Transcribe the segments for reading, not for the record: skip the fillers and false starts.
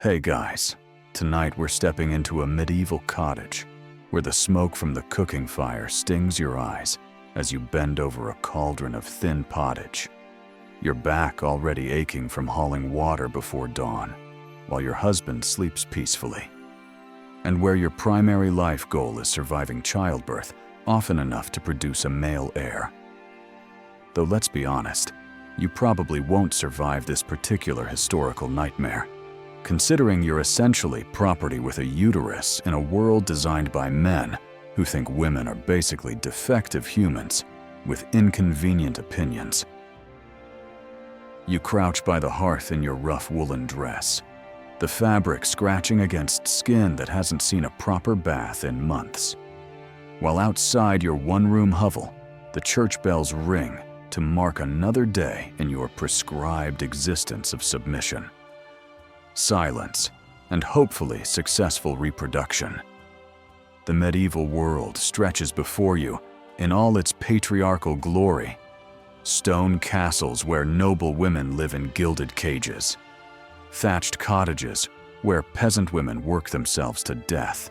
Hey guys, tonight we're stepping into a medieval cottage where the smoke from the cooking fire stings your eyes as you bend over a cauldron of thin pottage, your back already aching from hauling water before dawn, while your husband sleeps peacefully, and where your primary life goal is surviving childbirth often enough to produce a male heir. Though let's be honest, you probably won't survive this particular historical nightmare, considering you're essentially property with a uterus in a world designed by men who think women are basically defective humans with inconvenient opinions. You crouch by the hearth in your rough woolen dress, the fabric scratching against skin that hasn't seen a proper bath in months, while outside your one-room hovel, the church bells ring to mark another day in your prescribed existence of submission, silence, and hopefully successful reproduction. The medieval world stretches before you in all its patriarchal glory. Stone castles where noble women live in gilded cages, thatched cottages where peasant women work themselves to death,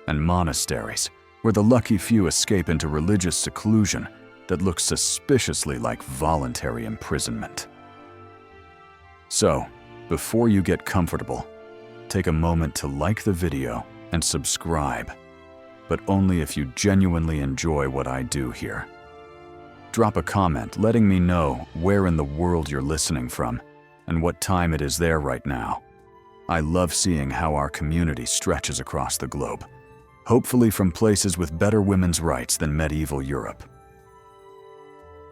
and monasteries where the lucky few escape into religious seclusion that looks suspiciously like voluntary imprisonment. So, before you get comfortable, take a moment to like the video and subscribe, but only if you genuinely enjoy what I do here. Drop a comment letting me know where in the world you're listening from and what time it is there right now. I love seeing how our community stretches across the globe, hopefully from places with better women's rights than medieval Europe.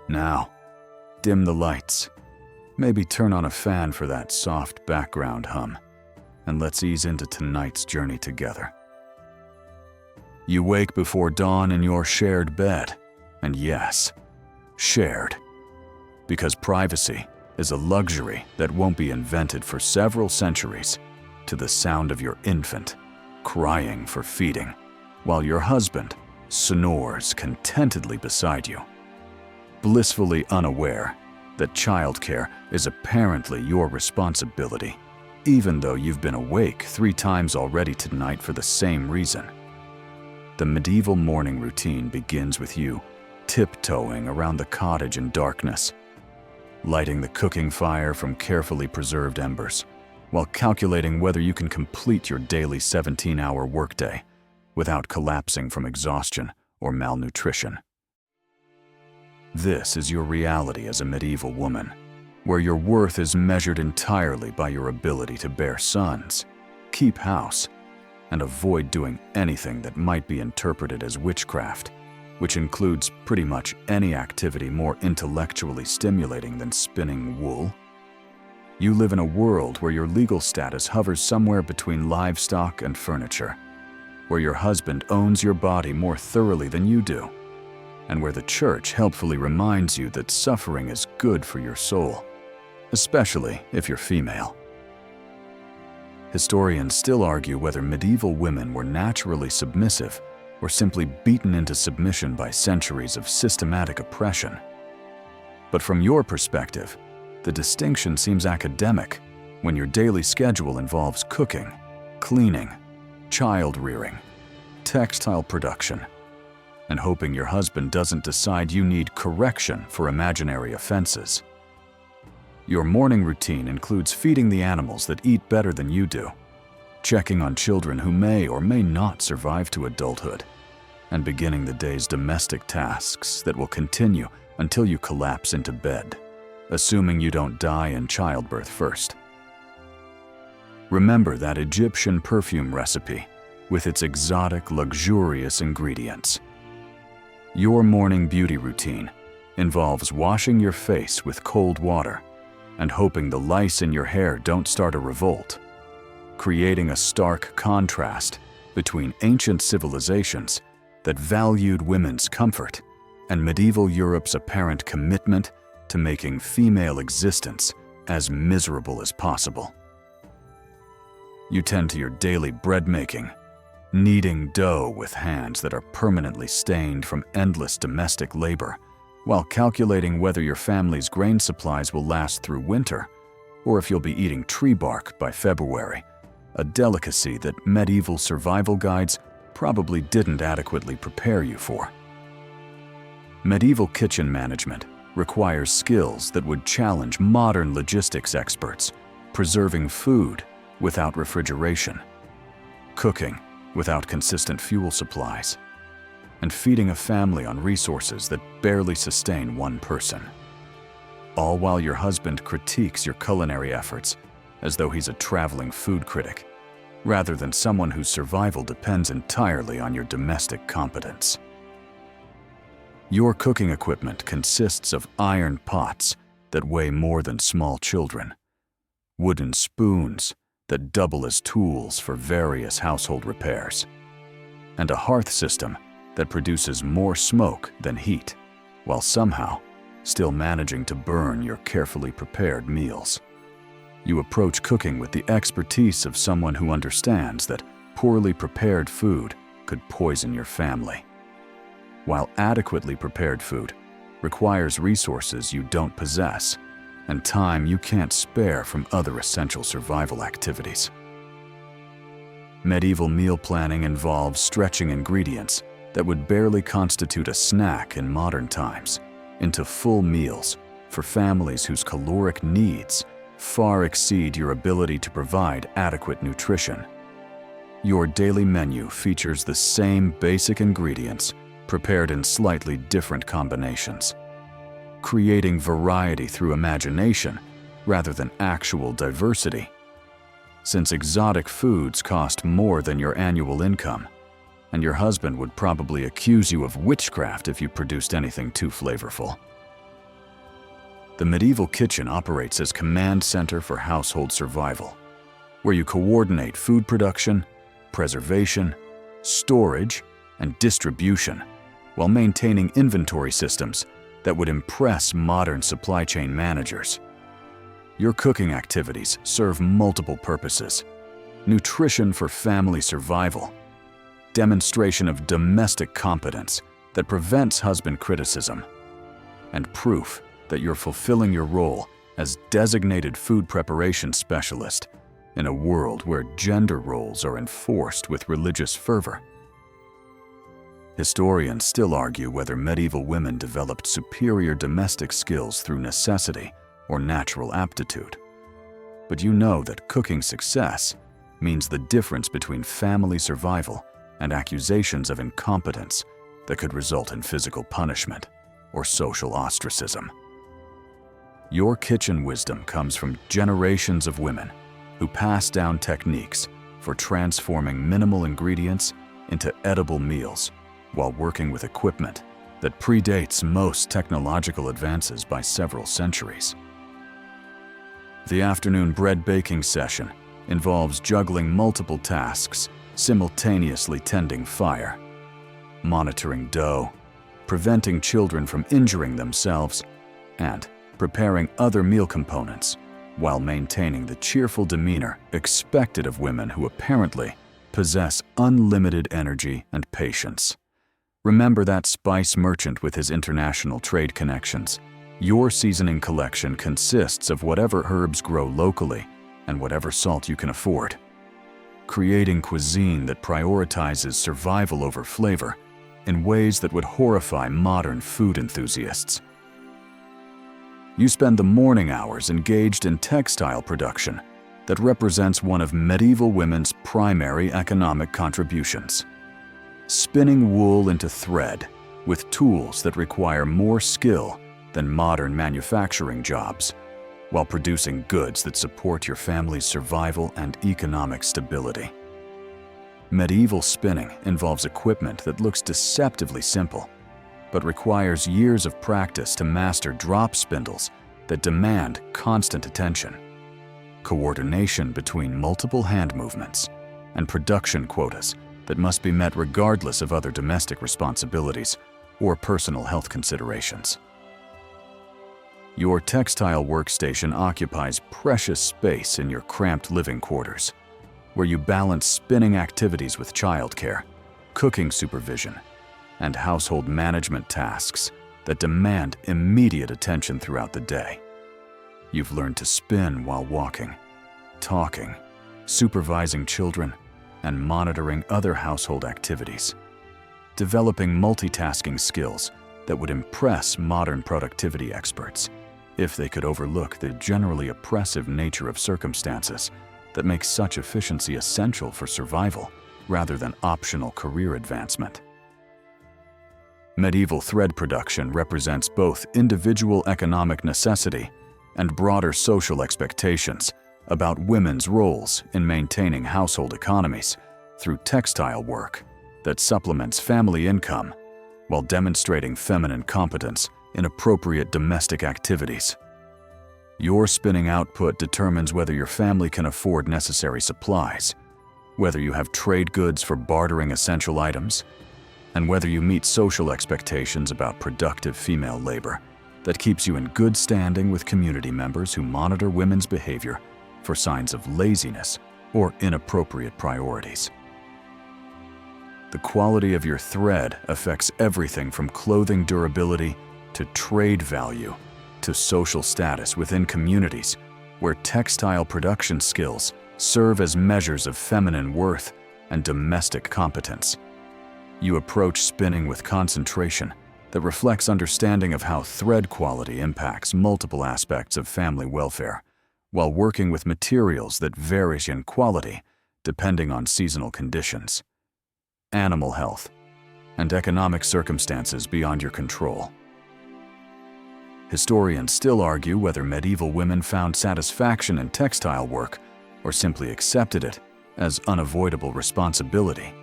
Now, dim the lights. Maybe turn on a fan for that soft background hum, and let's ease into tonight's journey together. You wake before dawn in your shared bed, and yes, shared, because privacy is a luxury that won't be invented for several centuries, to the sound of your infant crying for feeding, while your husband snores contentedly beside you, blissfully unaware that childcare is apparently your responsibility, even though you've been awake 3 times already tonight for the same reason. The medieval morning routine begins with you tiptoeing around the cottage in darkness, lighting the cooking fire from carefully preserved embers, while calculating whether you can complete your daily 17-hour workday without collapsing from exhaustion or malnutrition. This is your reality as a medieval woman, where your worth is measured entirely by your ability to bear sons, keep house, and avoid doing anything that might be interpreted as witchcraft, which includes pretty much any activity more intellectually stimulating than spinning wool. You live in a world where your legal status hovers somewhere between livestock and furniture, where your husband owns your body more thoroughly than you do, and where the church helpfully reminds you that suffering is good for your soul, especially if you're female. Historians still argue whether medieval women were naturally submissive or simply beaten into submission by centuries of systematic oppression. But from your perspective, the distinction seems academic when your daily schedule involves cooking, cleaning, child-rearing, textile production, and hoping your husband doesn't decide you need correction for imaginary offenses. Your morning routine includes feeding the animals that eat better than you do, checking on children who may or may not survive to adulthood, and beginning the day's domestic tasks that will continue until you collapse into bed, assuming you don't die in childbirth first. Remember that Egyptian perfume recipe with its exotic, luxurious ingredients. Your morning beauty routine involves washing your face with cold water and hoping the lice in your hair don't start a revolt, creating a stark contrast between ancient civilizations that valued women's comfort and medieval Europe's apparent commitment to making female existence as miserable as possible. You tend to your daily bread making, kneading dough with hands that are permanently stained from endless domestic labor, while calculating whether your family's grain supplies will last through winter, or if you'll be eating tree bark by February a delicacy that medieval survival guides probably didn't adequately prepare you for. Medieval kitchen management requires skills that would challenge modern logistics experts, preserving food without refrigeration, cooking without consistent fuel supplies, and feeding a family on resources that barely sustain one person. All while your husband critiques your culinary efforts as though he's a traveling food critic, rather than someone whose survival depends entirely on your domestic competence. Your cooking equipment consists of iron pots that weigh more than small children, wooden spoons that double as tools for various household repairs, and a hearth system that produces more smoke than heat, while somehow still managing to burn your carefully prepared meals. You approach cooking with the expertise of someone who understands that poorly prepared food could poison your family, while adequately prepared food requires resources you don't possess and time you can't spare from other essential survival activities. Medieval meal planning involves stretching ingredients that would barely constitute a snack in modern times into full meals for families whose caloric needs far exceed your ability to provide adequate nutrition. Your daily menu features the same basic ingredients prepared in slightly different combinations, creating variety through imagination rather than actual diversity. Since exotic foods cost more than your annual income, and your husband would probably accuse you of witchcraft if you produced anything too flavorful. The medieval kitchen operates as command center for household survival, where you coordinate food production, preservation, storage, and distribution while maintaining inventory systems that would impress modern supply chain managers. Your cooking activities serve multiple purposes: nutrition for family survival, demonstration of domestic competence that prevents husband criticism, and proof that you're fulfilling your role as designated food preparation specialist in a world where gender roles are enforced with religious fervor. Historians still argue whether medieval women developed superior domestic skills through necessity or natural aptitude. But you know that cooking success means the difference between family survival and accusations of incompetence that could result in physical punishment or social ostracism. Your kitchen wisdom comes from generations of women who pass down techniques for transforming minimal ingredients into edible meals while working with equipment that predates most technological advances by several centuries. The afternoon bread baking session involves juggling multiple tasks, simultaneously tending fire, monitoring dough, preventing children from injuring themselves, and preparing other meal components while maintaining the cheerful demeanor expected of women who apparently possess unlimited energy and patience. Remember that spice merchant with his international trade connections. Your seasoning collection consists of whatever herbs grow locally and whatever salt you can afford. Creating cuisine that prioritizes survival over flavor in ways that would horrify modern food enthusiasts. You spend the morning hours engaged in textile production that represents one of medieval women's primary economic contributions. Spinning wool into thread with tools that require more skill than modern manufacturing jobs, while producing goods that support your family's survival and economic stability. Medieval spinning involves equipment that looks deceptively simple, but requires years of practice to master drop spindles that demand constant attention, coordination between multiple hand movements, and production quotas that must be met regardless of other domestic responsibilities or personal health considerations. Your textile workstation occupies precious space in your cramped living quarters, where you balance spinning activities with childcare, cooking supervision, and household management tasks that demand immediate attention throughout the day. You've learned to spin while walking, talking, supervising children, and monitoring other household activities. Developing multitasking skills that would impress modern productivity experts if they could overlook the generally oppressive nature of circumstances that make such efficiency essential for survival rather than optional career advancement. Medieval thread production represents both individual economic necessity and broader social expectations about women's roles in maintaining household economies through textile work that supplements family income while demonstrating feminine competence in appropriate domestic activities. Your spinning output determines whether your family can afford necessary supplies, whether you have trade goods for bartering essential items, and whether you meet social expectations about productive female labor that keeps you in good standing with community members who monitor women's behavior for signs of laziness or inappropriate priorities. The quality of your thread affects everything from clothing durability to trade value to social status within communities where textile production skills serve as measures of feminine worth and domestic competence. You approach spinning with concentration that reflects understanding of how thread quality impacts multiple aspects of family welfare, while working with materials that vary in quality depending on seasonal conditions, animal health, and economic circumstances beyond your control. Historians still argue whether medieval women found satisfaction in textile work or simply accepted it as unavoidable responsibility.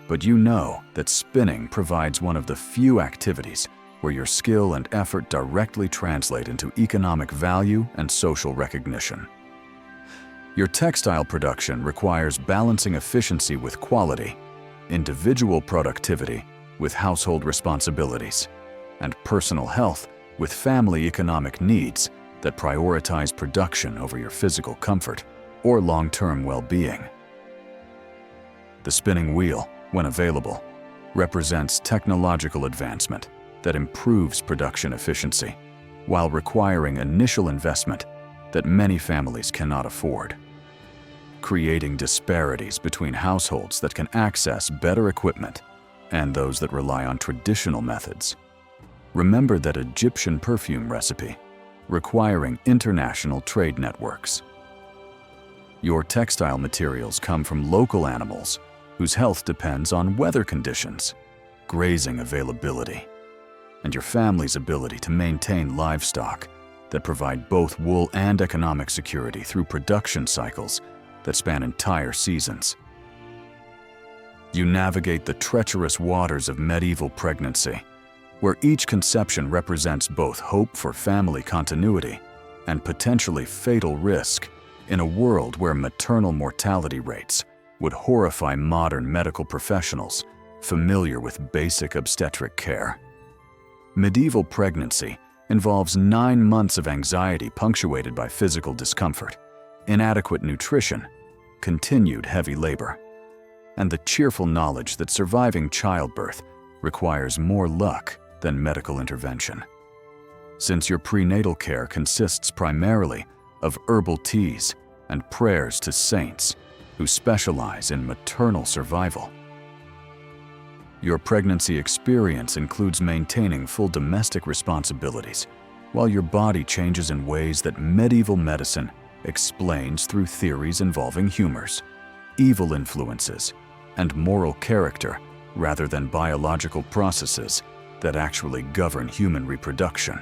But you know that spinning provides one of the few activities where your skill and effort directly translate into economic value and social recognition. Your textile production requires balancing efficiency with quality, individual productivity with household responsibilities, and personal health with family economic needs that prioritize production over your physical comfort or long-term well-being. The spinning wheel, when available, represents technological advancement that improves production efficiency while requiring initial investment that many families cannot afford, creating disparities between households that can access better equipment and those that rely on traditional methods. Remember that Egyptian perfume recipe, requiring international trade networks. Your textile materials come from local animals whose health depends on weather conditions, grazing availability, and your family's ability to maintain livestock that provide both wool and economic security through production cycles that span entire seasons. You navigate the treacherous waters of medieval pregnancy, where each conception represents both hope for family continuity and potentially fatal risk in a world where maternal mortality rates would horrify modern medical professionals familiar with basic obstetric care. Medieval pregnancy involves 9 months of anxiety punctuated by physical discomfort, inadequate nutrition, continued heavy labor, and the cheerful knowledge that surviving childbirth requires more luck than medical intervention. Since your prenatal care consists primarily of herbal teas and prayers to saints who specialize in maternal survival. Your pregnancy experience includes maintaining full domestic responsibilities, while your body changes in ways that medieval medicine explains through theories involving humors, evil influences, and moral character rather than biological processes that actually govern human reproduction.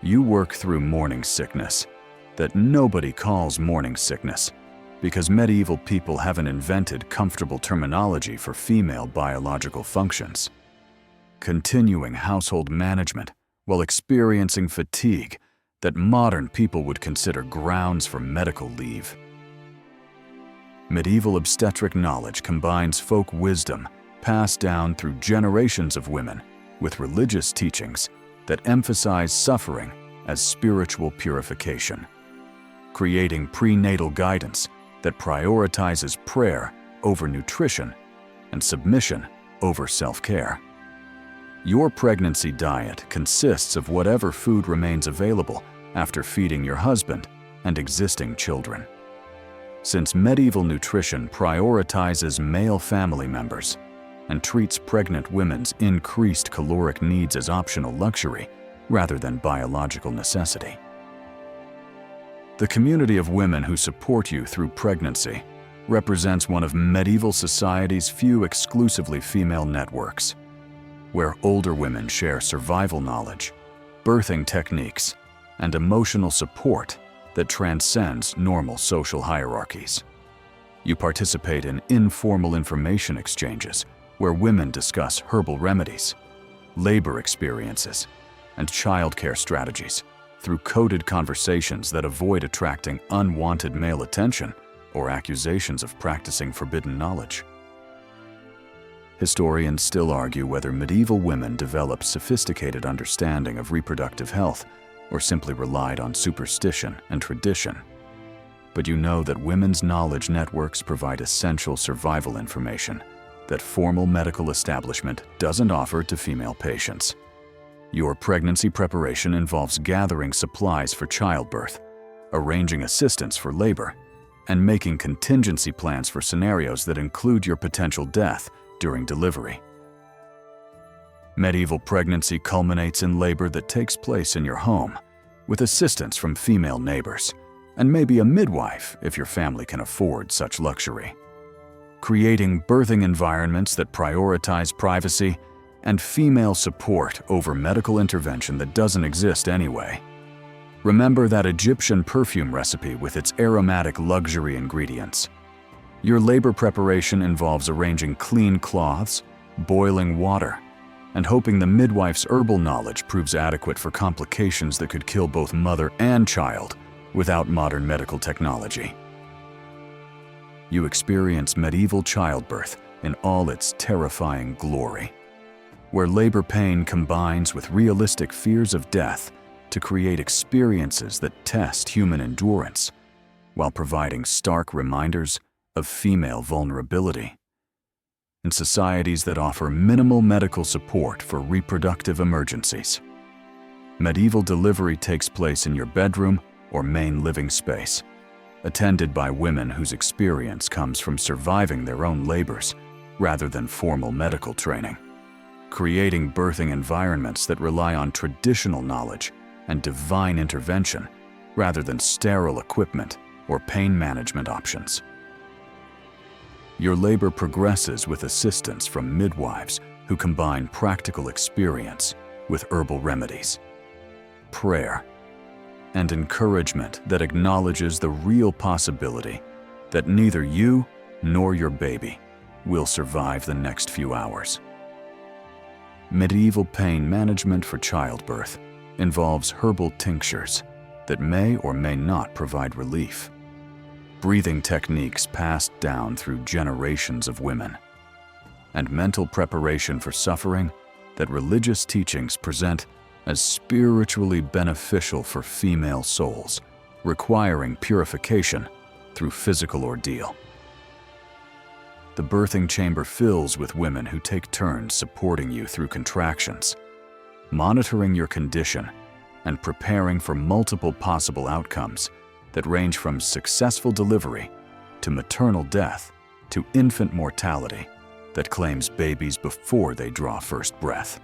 You work through morning sickness that nobody calls morning sickness because medieval people haven't invented comfortable terminology for female biological functions. Continuing household management while experiencing fatigue that modern people would consider grounds for medical leave. Medieval obstetric knowledge combines folk wisdom passed down through generations of women with religious teachings that emphasize suffering as spiritual purification, creating prenatal guidance that prioritizes prayer over nutrition and submission over self-care. Your pregnancy diet consists of whatever food remains available after feeding your husband and existing children. since medieval nutrition prioritizes male family members and treats pregnant women's increased caloric needs as optional luxury rather than biological necessity. The community of women who support you through pregnancy represents one of medieval society's few exclusively female networks, where older women share survival knowledge, birthing techniques, and emotional support that transcends normal social hierarchies. You participate in informal information exchanges where women discuss herbal remedies, labor experiences, and childcare strategies through coded conversations that avoid attracting unwanted male attention or accusations of practicing forbidden knowledge. Historians still argue whether medieval women developed sophisticated understanding of reproductive health or simply relied on superstition and tradition. But you know that women's knowledge networks provide essential survival information that formal medical establishment doesn't offer to female patients. Your pregnancy preparation involves gathering supplies for childbirth, arranging assistance for labor, and making contingency plans for scenarios that include your potential death during delivery. Medieval pregnancy culminates in labor that takes place in your home, with assistance from female neighbors, and maybe a midwife if your family can afford such luxury. Creating birthing environments that prioritize privacy and female support over medical intervention that doesn't exist anyway. Remember that Egyptian perfume recipe with its aromatic luxury ingredients. Your labor preparation involves arranging clean cloths, boiling water, and hoping the midwife's herbal knowledge proves adequate for complications that could kill both mother and child without modern medical technology. You experience medieval childbirth in all its terrifying glory, where labor pain combines with realistic fears of death to create experiences that test human endurance, while providing stark reminders of female vulnerability. In societies that offer minimal medical support for reproductive emergencies, medieval delivery takes place in your bedroom or main living space, attended by women whose experience comes from surviving their own labors rather than formal medical training, creating birthing environments that rely on traditional knowledge and divine intervention rather than sterile equipment or pain management options. Your labor progresses with assistance from midwives who combine practical experience with herbal remedies, prayer, and encouragement that acknowledges the real possibility that neither you nor your baby will survive the next few hours. Medieval pain management for childbirth involves herbal tinctures that may or may not provide relief, breathing techniques passed down through generations of women, and mental preparation for suffering that religious teachings present as spiritually beneficial for female souls, requiring purification through physical ordeal. The birthing chamber fills with women who take turns supporting you through contractions, monitoring your condition, and preparing for multiple possible outcomes that range from successful delivery to maternal death to infant mortality that claims babies before they draw first breath.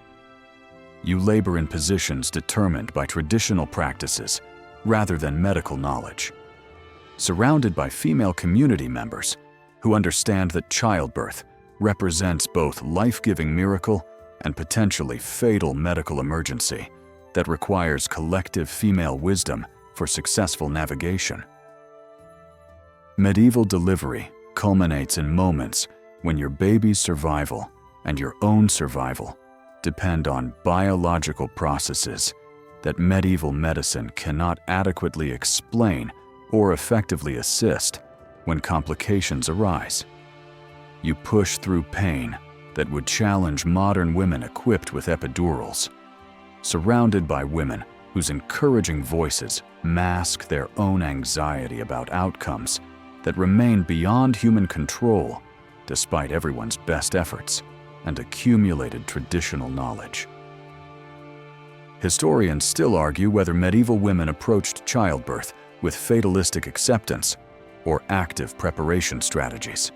You labor in positions determined by traditional practices rather than medical knowledge, surrounded by female community members who understand that childbirth represents both life-giving miracle and potentially fatal medical emergency that requires collective female wisdom for successful navigation. Medieval delivery culminates in moments when your baby's survival and your own survival depend on biological processes that medieval medicine cannot adequately explain or effectively assist when complications arise. You push through pain that would challenge modern women equipped with epidurals, surrounded by women whose encouraging voices mask their own anxiety about outcomes that remain beyond human control despite everyone's best efforts and accumulated traditional knowledge. Historians still argue whether medieval women approached childbirth with fatalistic acceptance or active preparation strategies.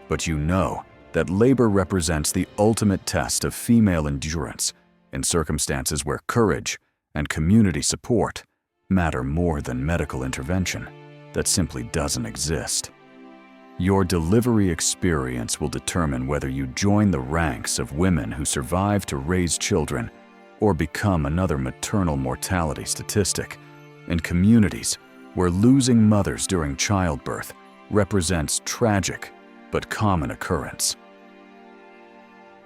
But you know that labor represents the ultimate test of female endurance in circumstances where courage and community support matter more than medical intervention that simply doesn't exist. Your delivery experience will determine whether you join the ranks of women who survive to raise children or become another maternal mortality statistic in communities where losing mothers during childbirth represents tragic but common occurrence.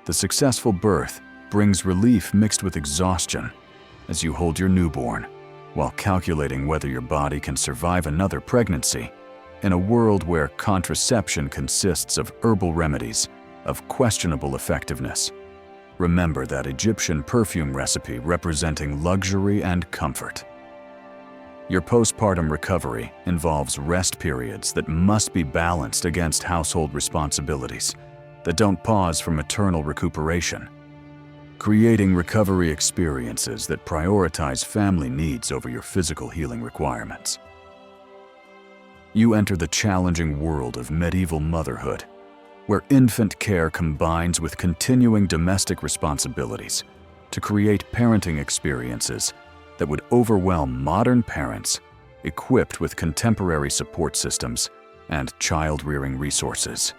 The successful birth brings relief mixed with exhaustion as you hold your newborn while calculating whether your body can survive another pregnancy in a world where contraception consists of herbal remedies of questionable effectiveness. Remember that Egyptian perfume recipe representing luxury and comfort. Your postpartum recovery involves rest periods that must be balanced against household responsibilities that don't pause for maternal recuperation, creating recovery experiences that prioritize family needs over your physical healing requirements. You enter the challenging world of medieval motherhood, where infant care combines with continuing domestic responsibilities to create parenting experiences that would overwhelm modern parents equipped with contemporary support systems and child-rearing resources.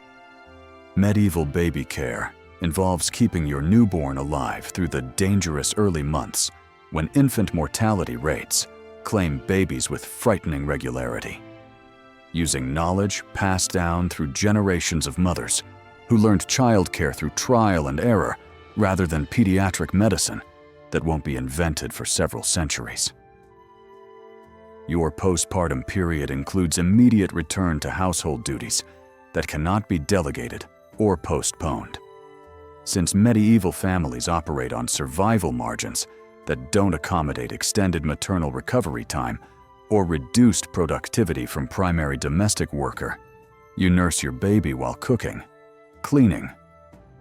Medieval baby care involves keeping your newborn alive through the dangerous early months when infant mortality rates claim babies with frightening regularity. Using knowledge passed down through generations of mothers who learned childcare through trial and error rather than pediatric medicine that won't be invented for several centuries. Your postpartum period includes immediate return to household duties that cannot be delegated or postponed. Since medieval families operate on survival margins that don't accommodate extended maternal recovery time or reduced productivity from primary domestic worker, you nurse your baby while cooking, cleaning,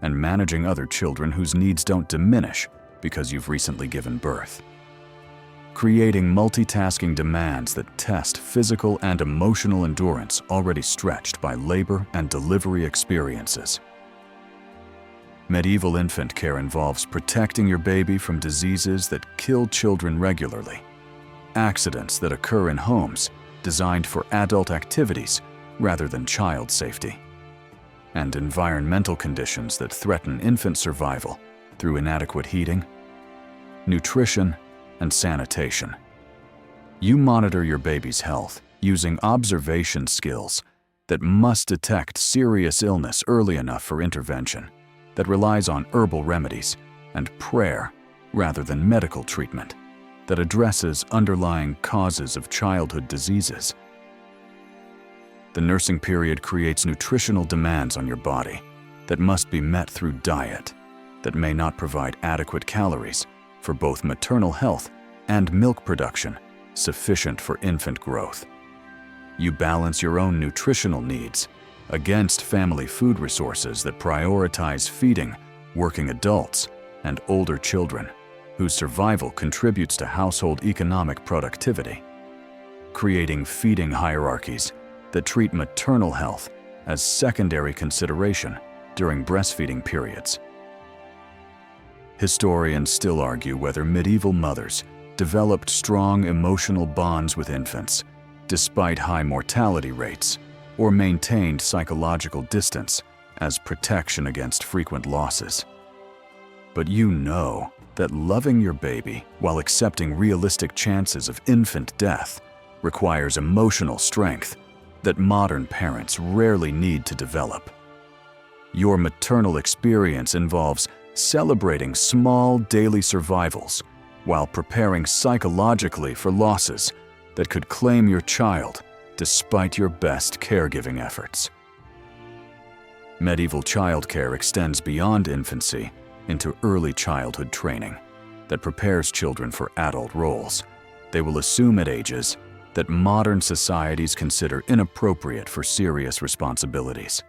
and managing other children whose needs don't diminish because you've recently given birth. Creating multitasking demands that test physical and emotional endurance already stretched by labor and delivery experiences. Medieval infant care involves protecting your baby from diseases that kill children regularly, accidents that occur in homes designed for adult activities rather than child safety, and environmental conditions that threaten infant survival through inadequate heating, nutrition, and sanitation. You monitor your baby's health using observation skills that must detect serious illness early enough for intervention, that relies on herbal remedies and prayer rather than medical treatment, that addresses underlying causes of childhood diseases. The nursing period creates nutritional demands on your body that must be met through diet that may not provide adequate calories for both maternal health and milk production sufficient for infant growth. You balance your own nutritional needs against family food resources that prioritize feeding working adults and older children whose survival contributes to household economic productivity, creating feeding hierarchies that treat maternal health as secondary consideration during breastfeeding periods. Historians still argue whether medieval mothers developed strong emotional bonds with infants despite high mortality rates or maintained psychological distance as protection against frequent losses. But you know that loving your baby while accepting realistic chances of infant death requires emotional strength that modern parents rarely need to develop. Your maternal experience involves celebrating small daily survivals while preparing psychologically for losses that could claim your child despite your best caregiving efforts. Medieval childcare extends beyond infancy into early childhood training that prepares children for adult roles they will assume at ages that modern societies consider inappropriate for serious responsibilities.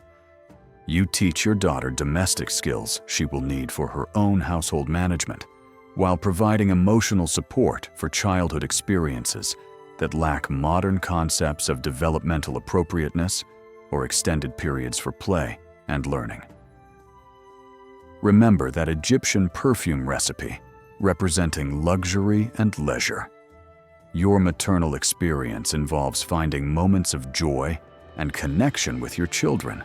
You teach your daughter domestic skills she will need for her own household management, while providing emotional support for childhood experiences that lack modern concepts of developmental appropriateness or extended periods for play and learning. Remember that Egyptian perfume recipe representing luxury and leisure. Your maternal experience involves finding moments of joy and connection with your children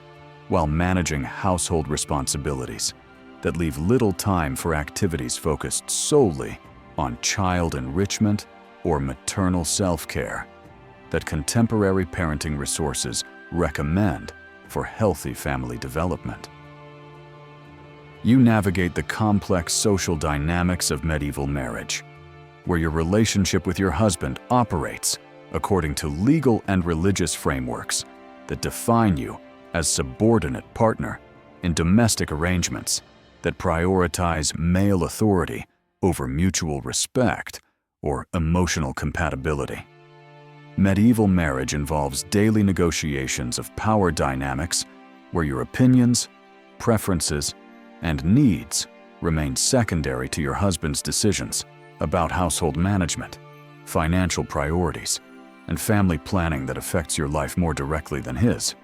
while managing household responsibilities that leave little time for activities focused solely on child enrichment or maternal self-care that contemporary parenting resources recommend for healthy family development. You navigate the complex social dynamics of medieval marriage, where your relationship with your husband operates according to legal and religious frameworks that define you as subordinate partner in domestic arrangements that prioritize male authority over mutual respect or emotional compatibility. Medieval marriage involves daily negotiations of power dynamics where your opinions, preferences, and needs remain secondary to your husband's decisions about household management, financial priorities, and family planning that affects your life more directly than his.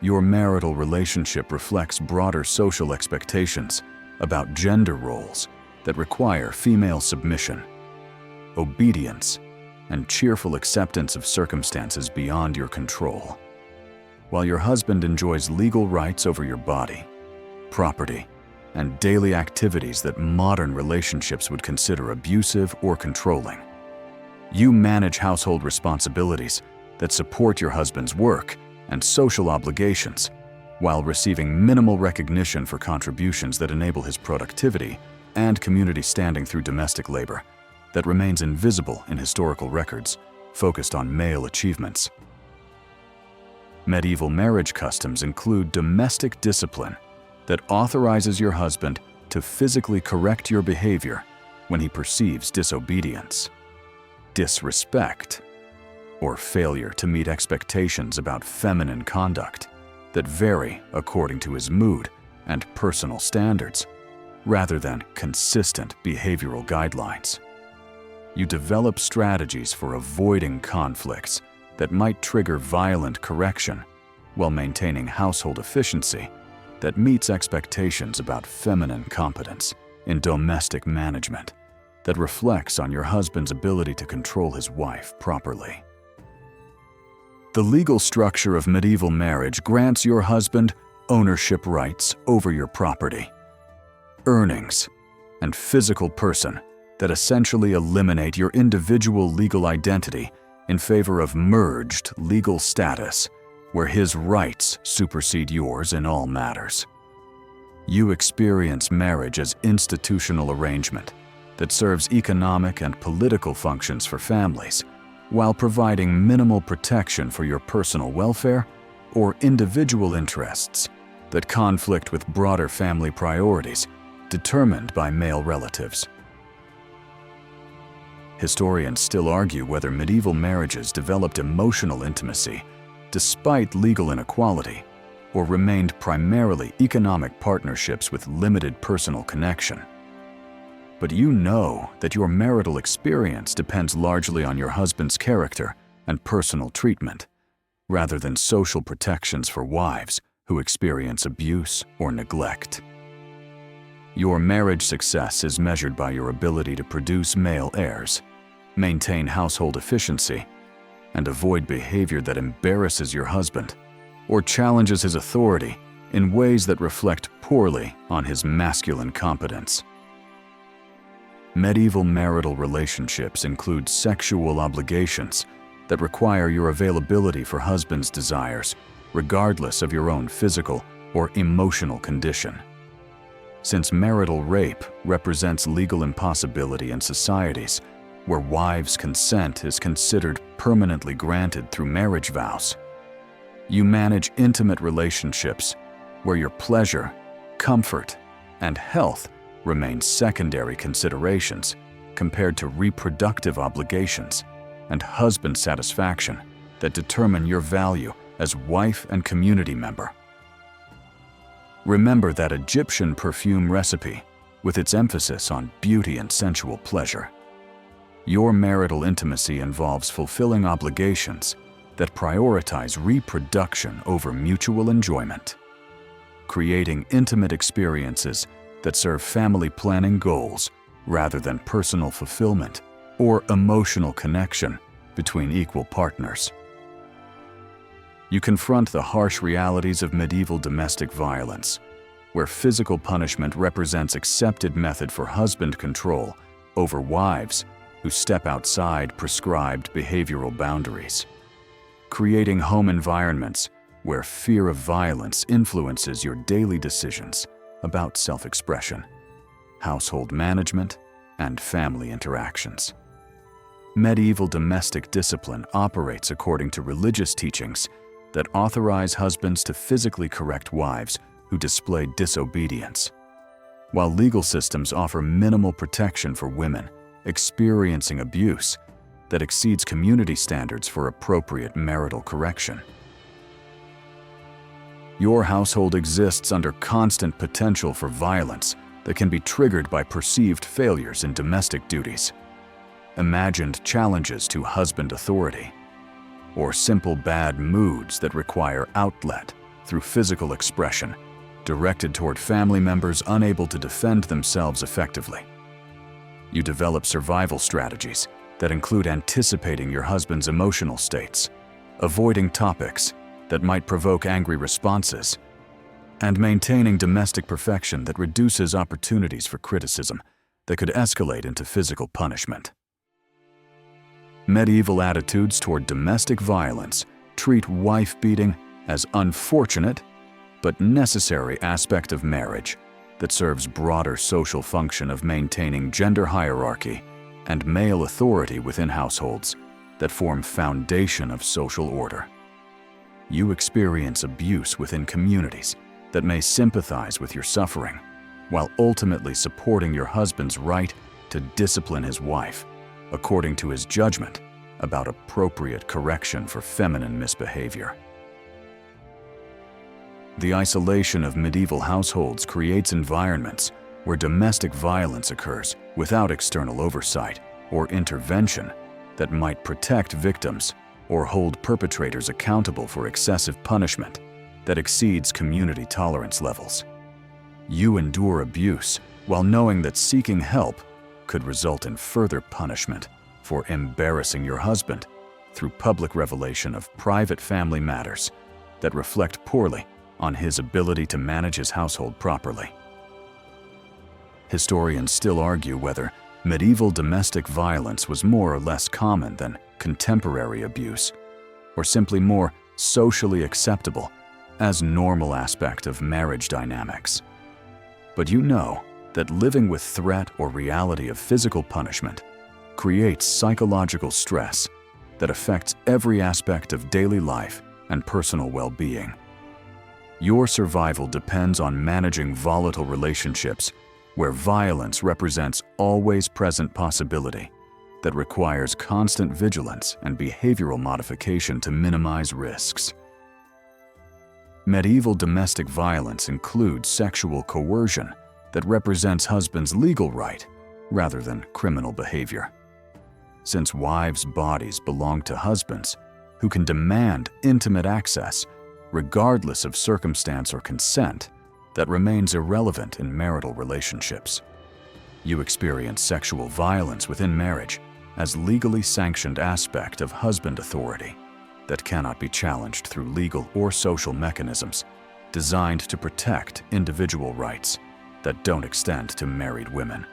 Your marital relationship reflects broader social expectations about gender roles that require female submission, obedience, and cheerful acceptance of circumstances beyond your control. While your husband enjoys legal rights over your body, property, and daily activities that modern relationships would consider abusive or controlling, you manage household responsibilities that support your husband's work and social obligations while receiving minimal recognition for contributions that enable his productivity and community standing through domestic labor that remains invisible in historical records focused on male achievements. Medieval marriage customs include domestic discipline that authorizes your husband to physically correct your behavior when he perceives disobedience, disrespect, or failure to meet expectations about feminine conduct that vary according to his mood and personal standards, rather than consistent behavioral guidelines. You develop strategies for avoiding conflicts that might trigger violent correction while maintaining household efficiency that meets expectations about feminine competence in domestic management that reflects on your husband's ability to control his wife properly. The legal structure of medieval marriage grants your husband ownership rights over your property, earnings, and physical person that essentially eliminate your individual legal identity in favor of merged legal status, where his rights supersede yours in all matters. You experience marriage as institutional arrangement that serves economic and political functions for families, while providing minimal protection for your personal welfare or individual interests that conflict with broader family priorities determined by male relatives. Historians still argue whether medieval marriages developed emotional intimacy despite legal inequality, or remained primarily economic partnerships with limited personal connection. But you know that your marital experience depends largely on your husband's character and personal treatment, rather than social protections for wives who experience abuse or neglect. Your marriage success is measured by your ability to produce male heirs, maintain household efficiency, and avoid behavior that embarrasses your husband or challenges his authority in ways that reflect poorly on his masculine competence. Medieval marital relationships include sexual obligations that require your availability for husband's desires, regardless of your own physical or emotional condition. Since marital rape represents legal impossibility in societies where wives' consent is considered permanently granted through marriage vows, you manage intimate relationships where your pleasure, comfort, and health remain secondary considerations compared to reproductive obligations and husband satisfaction that determine your value as wife and community member. Remember that Egyptian perfume recipe with its emphasis on beauty and sensual pleasure. Your marital intimacy involves fulfilling obligations that prioritize reproduction over mutual enjoyment, creating intimate experiences that serve family planning goals rather than personal fulfillment or emotional connection between equal partners. You confront the harsh realities of medieval domestic violence, where physical punishment represents accepted method for husband control over wives who step outside prescribed behavioral boundaries, creating home environments where fear of violence influences your daily decisions about self-expression, household management, and family interactions. Medieval domestic discipline operates according to religious teachings that authorize husbands to physically correct wives who display disobedience, while legal systems offer minimal protection for women experiencing abuse that exceeds community standards for appropriate marital correction. Your household exists under constant potential for violence that can be triggered by perceived failures in domestic duties, imagined challenges to husband authority, or simple bad moods that require outlet through physical expression directed toward family members unable to defend themselves effectively. You develop survival strategies that include anticipating your husband's emotional states, avoiding topics that might provoke angry responses, and maintaining domestic perfection that reduces opportunities for criticism that could escalate into physical punishment. Medieval attitudes toward domestic violence treat wife-beating as unfortunate but necessary aspect of marriage that serves broader social function of maintaining gender hierarchy and male authority within households that form foundation of social order. You experience abuse within communities that may sympathize with your suffering, while ultimately supporting your husband's right to discipline his wife according to his judgment about appropriate correction for feminine misbehavior. The isolation of medieval households creates environments where domestic violence occurs without external oversight or intervention that might protect victims or hold perpetrators accountable for excessive punishment that exceeds community tolerance levels. You endure abuse while knowing that seeking help could result in further punishment for embarrassing your husband through public revelation of private family matters that reflect poorly on his ability to manage his household properly. Historians still argue whether medieval domestic violence was more or less common than contemporary abuse, or simply more socially acceptable as normal aspect of marriage dynamics. But you know that living with threat or reality of physical punishment creates psychological stress that affects every aspect of daily life and personal well-being. Your survival depends on managing volatile relationships where violence represents always present possibility that requires constant vigilance and behavioral modification to minimize risks. Medieval domestic violence includes sexual coercion that represents husband's legal right rather than criminal behavior. Since wives' bodies belong to husbands who can demand intimate access regardless of circumstance or consent, that remains irrelevant in marital relationships. You experience sexual violence within marriage as legally sanctioned aspect of husband authority that cannot be challenged through legal or social mechanisms designed to protect individual rights that don't extend to married women.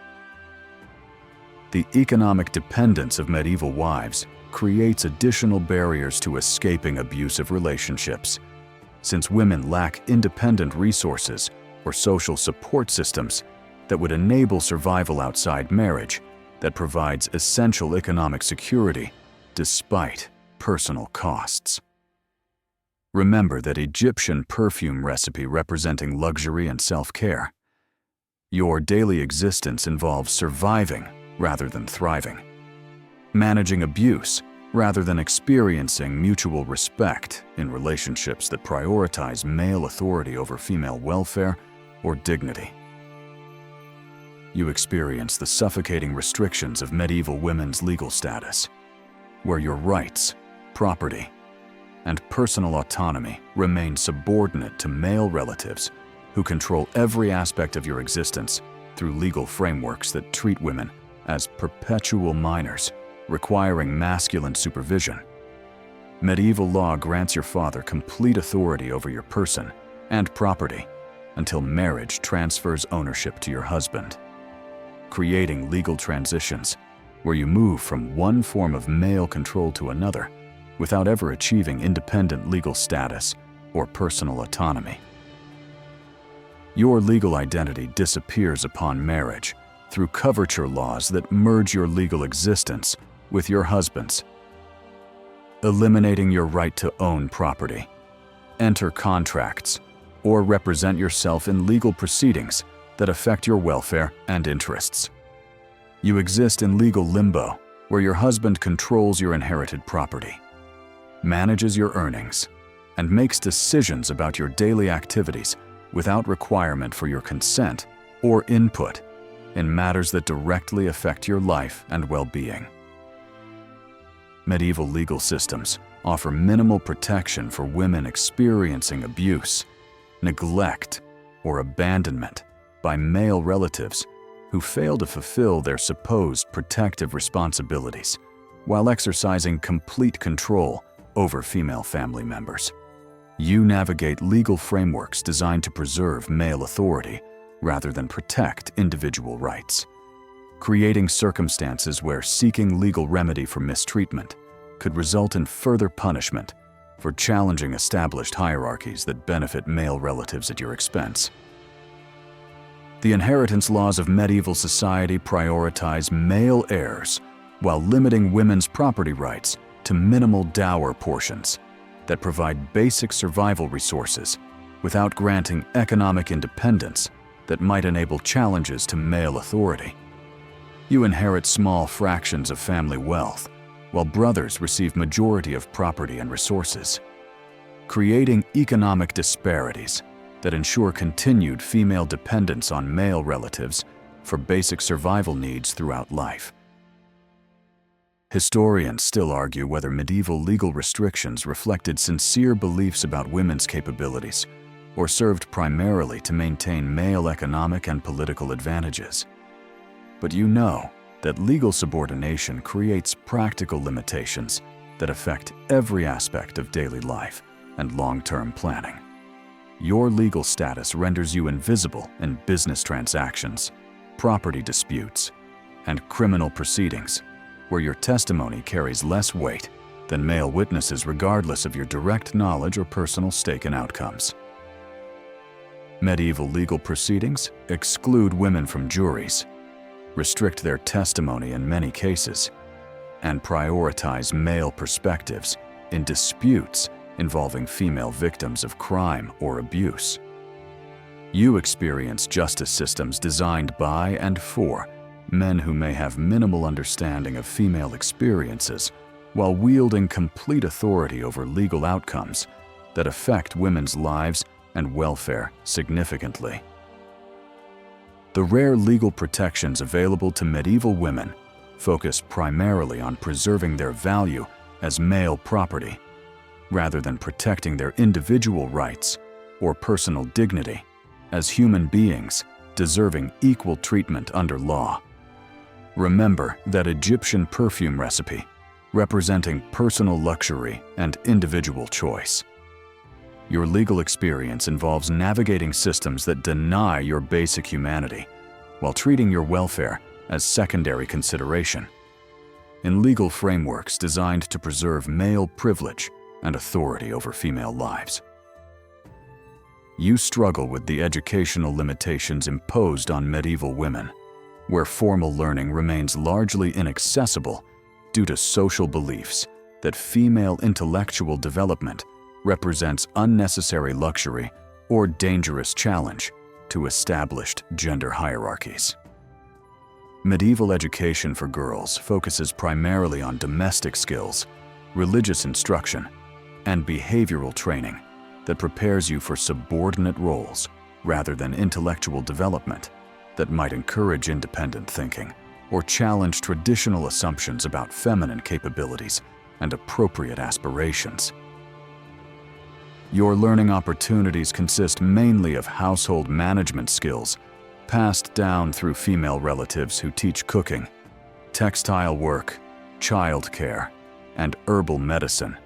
The economic dependence of medieval wives creates additional barriers to escaping abusive relationships, since women lack independent resources or social support systems that would enable survival outside marriage that provides essential economic security despite personal costs. Remember that Egyptian perfume recipe representing luxury and self-care. Your daily existence involves surviving rather than thriving, managing abuse rather than experiencing mutual respect in relationships that prioritize male authority over female welfare or dignity. you experience the suffocating restrictions of medieval women's legal status, where your rights, property, and personal autonomy remain subordinate to male relatives who control every aspect of your existence through legal frameworks that treat women as perpetual minors, requiring masculine supervision. Medieval law grants your father complete authority over your person and property until marriage transfers ownership to your husband, creating legal transitions where you move from one form of male control to another without ever achieving independent legal status or personal autonomy. Your legal identity disappears upon marriage through coverture laws that merge your legal existence with your husband's, eliminating your right to own property, enter contracts, or represent yourself in legal proceedings that affect your welfare and interests. You exist in legal limbo, where your husband controls your inherited property, manages your earnings, and makes decisions about your daily activities without requirement for your consent or input in matters that directly affect your life and well-being. Medieval legal systems offer minimal protection for women experiencing abuse, neglect, or abandonment by male relatives who fail to fulfill their supposed protective responsibilities while exercising complete control over female family members. You navigate legal frameworks designed to preserve male authority rather than protect individual rights, creating circumstances where seeking legal remedy for mistreatment could result in further punishment for challenging established hierarchies that benefit male relatives at your expense. The inheritance laws of medieval society prioritize male heirs while limiting women's property rights to minimal dower portions that provide basic survival resources without granting economic independence that might enable challenges to male authority. You inherit small fractions of family wealth, while brothers receive majority of property and resources, creating economic disparities that ensure continued female dependence on male relatives for basic survival needs throughout life. Historians still argue whether medieval legal restrictions reflected sincere beliefs about women's capabilities or served primarily to maintain male economic and political advantages. But you know that legal subordination creates practical limitations that affect every aspect of daily life and long-term planning. Your legal status renders you invisible in business transactions, property disputes, and criminal proceedings, where your testimony carries less weight than male witnesses regardless of your direct knowledge or personal stake in outcomes. Medieval legal proceedings exclude women from juries, restrict their testimony in many cases, and prioritize male perspectives in disputes involving female victims of crime or abuse. You experience justice systems designed by and for men who may have minimal understanding of female experiences while wielding complete authority over legal outcomes that affect women's lives and welfare significantly. The rare legal protections available to medieval women focus primarily on preserving their value as male property, rather than protecting their individual rights or personal dignity as human beings deserving equal treatment under law. Remember that Egyptian perfume recipe, representing personal luxury and individual choice. Your legal experience involves navigating systems that deny your basic humanity while treating your welfare as secondary consideration. In legal frameworks designed to preserve male privilege and authority over female lives. You struggle with the educational limitations imposed on medieval women, where formal learning remains largely inaccessible due to social beliefs that female intellectual development represents unnecessary luxury or dangerous challenge to established gender hierarchies. Medieval education for girls focuses primarily on domestic skills, religious instruction, and behavioral training that prepares you for subordinate roles rather than intellectual development that might encourage independent thinking or challenge traditional assumptions about feminine capabilities and appropriate aspirations. Your learning opportunities consist mainly of household management skills passed down through female relatives who teach cooking, textile work, childcare, and herbal medicine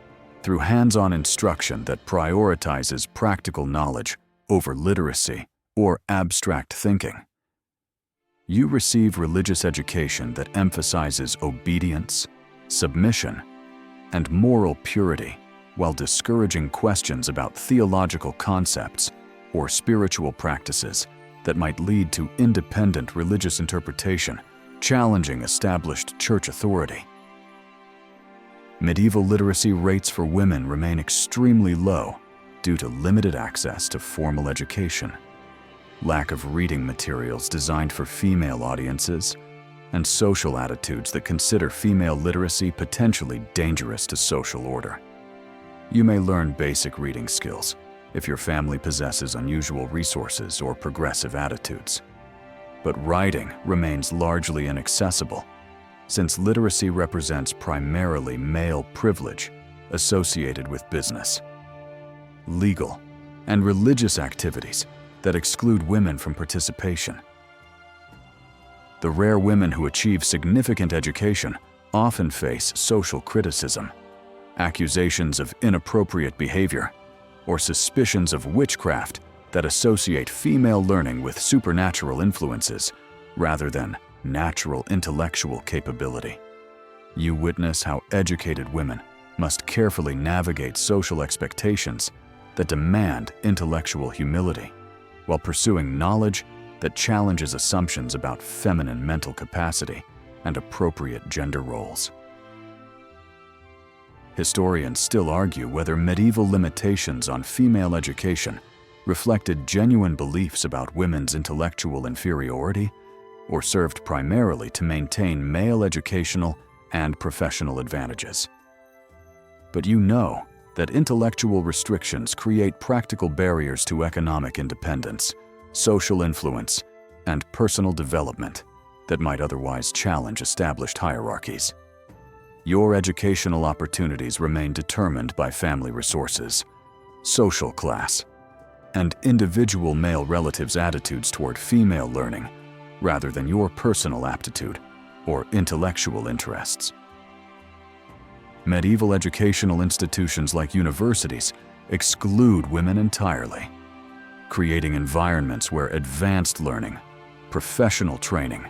through hands-on instruction that prioritizes practical knowledge over literacy or abstract thinking. You receive religious education that emphasizes obedience, submission, and moral purity while discouraging questions about theological concepts or spiritual practices that might lead to independent religious interpretation, challenging established church authority. Medieval literacy rates for women remain extremely low due to limited access to formal education, lack of reading materials designed for female audiences, and social attitudes that consider female literacy potentially dangerous to social order. You may learn basic reading skills if your family possesses unusual resources or progressive attitudes. But writing remains largely inaccessible, since literacy represents primarily male privilege associated with business, legal, and religious activities that exclude women from participation. The rare women who achieve significant education often face social criticism, accusations of inappropriate behavior, or suspicions of witchcraft that associate female learning with supernatural influences rather than natural intellectual capability. You witness how educated women must carefully navigate social expectations that demand intellectual humility while pursuing knowledge that challenges assumptions about feminine mental capacity and appropriate gender roles. Historians still argue whether medieval limitations on female education reflected genuine beliefs about women's intellectual inferiority or served primarily to maintain male educational and professional advantages. But you know that intellectual restrictions create practical barriers to economic independence, social influence, and personal development that might otherwise challenge established hierarchies. Your educational opportunities remain determined by family resources, social class, and individual male relatives' attitudes toward female learning, rather than your personal aptitude or intellectual interests. Medieval educational institutions like universities exclude women entirely, creating environments where advanced learning, professional training,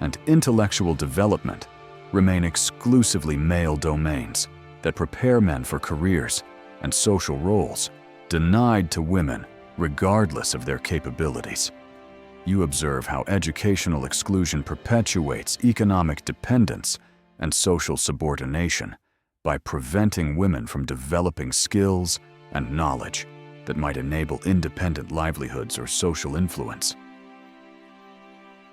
and intellectual development remain exclusively male domains that prepare men for careers and social roles denied to women regardless of their capabilities. You observe how educational exclusion perpetuates economic dependence and social subordination by preventing women from developing skills and knowledge that might enable independent livelihoods or social influence.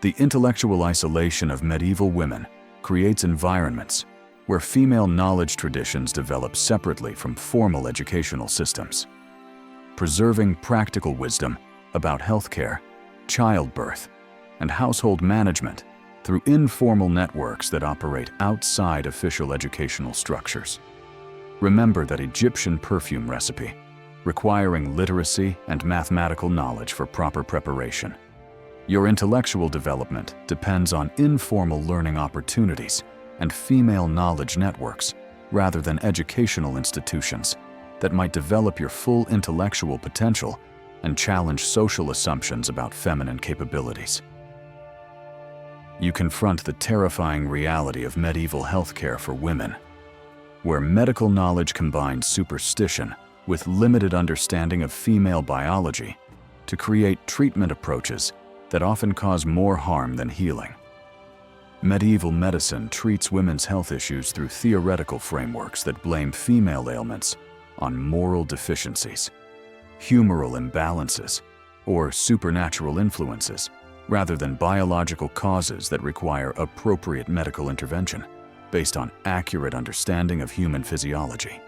The intellectual isolation of medieval women creates environments where female knowledge traditions develop separately from formal educational systems, preserving practical wisdom about healthcare, childbirth, and household management through informal networks that operate outside official educational structures. Remember that Egyptian perfume recipe, requiring literacy and mathematical knowledge for proper preparation. Your intellectual development depends on informal learning opportunities and female knowledge networks rather than educational institutions that might develop your full intellectual potential and challenge social assumptions about feminine capabilities. You confront the terrifying reality of medieval healthcare for women, where medical knowledge combines superstition with limited understanding of female biology to create treatment approaches that often cause more harm than healing. Medieval medicine treats women's health issues through theoretical frameworks that blame female ailments on moral deficiencies, humoral imbalances, or supernatural influences, rather than biological causes that require appropriate medical intervention based on accurate understanding of human physiology.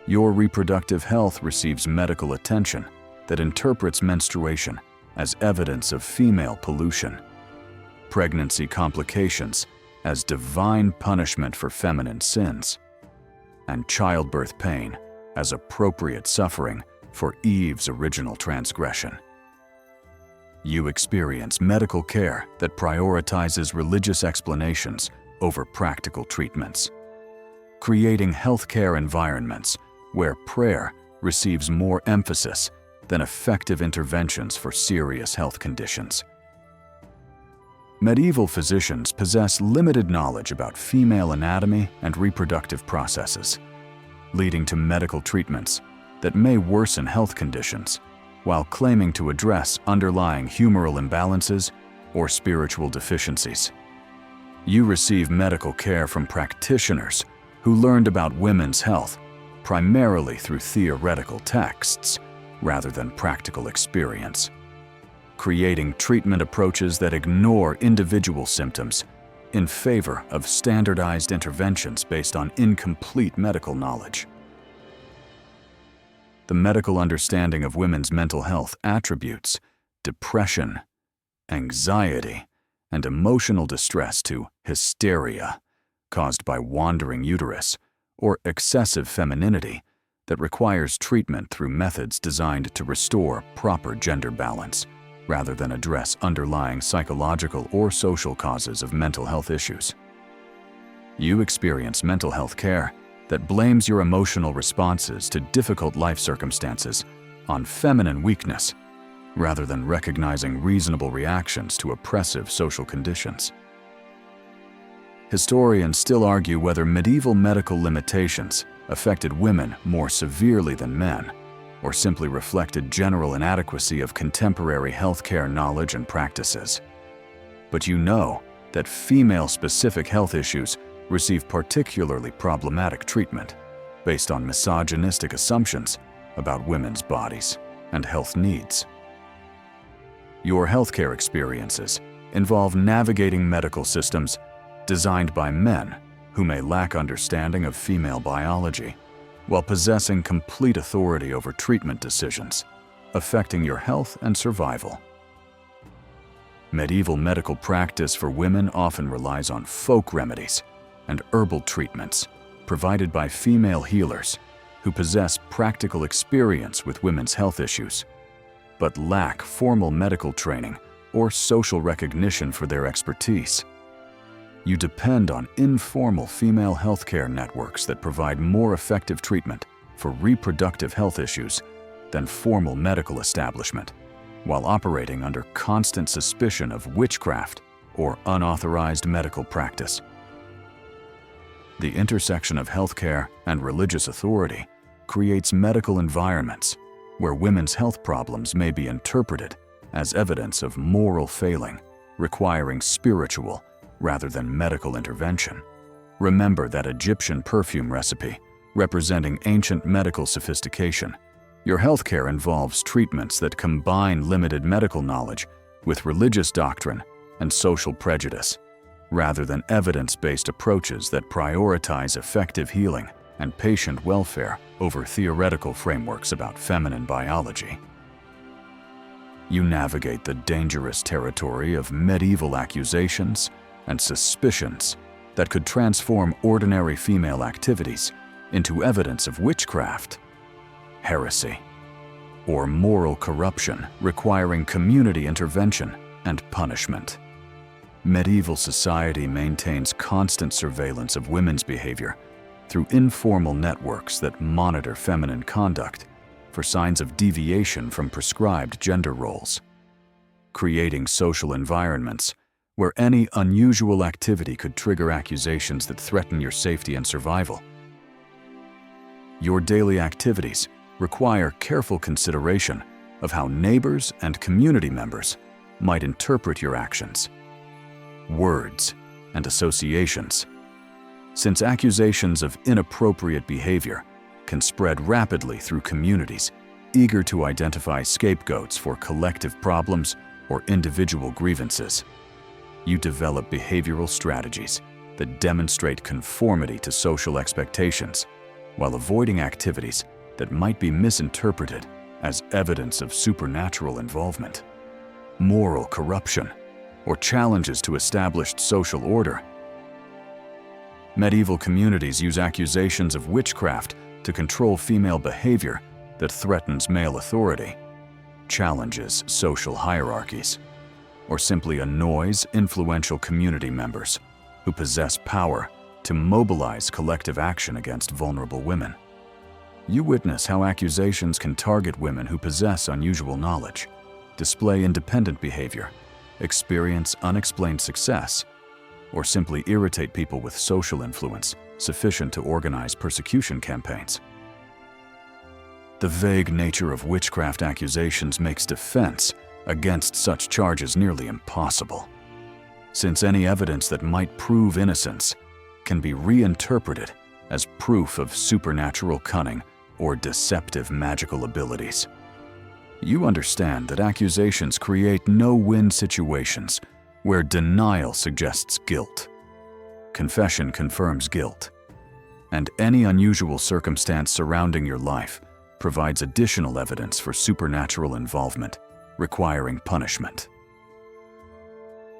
Your reproductive health receives medical attention that interprets menstruation as evidence of female pollution, pregnancy complications as divine punishment for feminine sins, and childbirth pain as appropriate suffering for Eve's original transgression. You experience medical care that prioritizes religious explanations over practical treatments, creating healthcare environments where prayer receives more emphasis than effective interventions for serious health conditions. Medieval physicians possess limited knowledge about female anatomy and reproductive processes, leading to medical treatments that may worsen health conditions while claiming to address underlying humoral imbalances or spiritual deficiencies. You receive medical care from practitioners who learned about women's health primarily through theoretical texts rather than practical experience, creating treatment approaches that ignore individual symptoms in favor of standardized interventions based on incomplete medical knowledge. The medical understanding of women's mental health attributes depression, anxiety, and emotional distress to hysteria caused by wandering uterus or excessive femininity that requires treatment through methods designed to restore proper gender balance rather than address underlying psychological or social causes of mental health issues. You experience mental health care that blames your emotional responses to difficult life circumstances on feminine weakness rather than recognizing reasonable reactions to oppressive social conditions. Historians still argue whether medieval medical limitations affected women more severely than men, or simply reflected general inadequacy of contemporary healthcare knowledge and practices. But you know that female-specific health issues receive particularly problematic treatment based on misogynistic assumptions about women's bodies and health needs. Your healthcare experiences involve navigating medical systems designed by men who may lack understanding of female biology while possessing complete authority over treatment decisions, affecting your health and survival. Medieval medical practice for women often relies on folk remedies and herbal treatments provided by female healers who possess practical experience with women's health issues, but lack formal medical training or social recognition for their expertise. You depend on informal female healthcare networks that provide more effective treatment for reproductive health issues than formal medical establishment, while operating under constant suspicion of witchcraft or unauthorized medical practice. The intersection of healthcare and religious authority creates medical environments where women's health problems may be interpreted as evidence of moral failing, requiring spiritual rather than medical intervention. Remember that Egyptian perfume recipe representing ancient medical sophistication. Your healthcare involves treatments that combine limited medical knowledge with religious doctrine and social prejudice, rather than evidence-based approaches that prioritize effective healing and patient welfare over theoretical frameworks about feminine biology. You navigate the dangerous territory of medieval accusations and suspicions that could transform ordinary female activities into evidence of witchcraft, heresy, or moral corruption requiring community intervention and punishment. Medieval society maintains constant surveillance of women's behavior through informal networks that monitor feminine conduct for signs of deviation from prescribed gender roles, creating social environments where any unusual activity could trigger accusations that threaten your safety and survival. Your daily activities require careful consideration of how neighbors and community members might interpret your actions, words, and associations, since accusations of inappropriate behavior can spread rapidly through communities eager to identify scapegoats for collective problems or individual grievances. You develop behavioral strategies that demonstrate conformity to social expectations while avoiding activities that might be misinterpreted as evidence of supernatural involvement. moral corruption, or challenges to established social order. Medieval communities use accusations of witchcraft to control female behavior that threatens male authority, challenges social hierarchies, or simply annoys influential community members who possess power to mobilize collective action against vulnerable women. You witness how accusations can target women who possess unusual knowledge, display independent behavior, experience unexplained success, or simply irritate people with social influence sufficient to organize persecution campaigns. The vague nature of witchcraft accusations makes defense against such charges nearly impossible, since any evidence that might prove innocence can be reinterpreted as proof of supernatural cunning or deceptive magical abilities. You understand that accusations create no-win situations where denial suggests guilt, confession confirms guilt, and any unusual circumstance surrounding your life provides additional evidence for supernatural involvement, requiring punishment.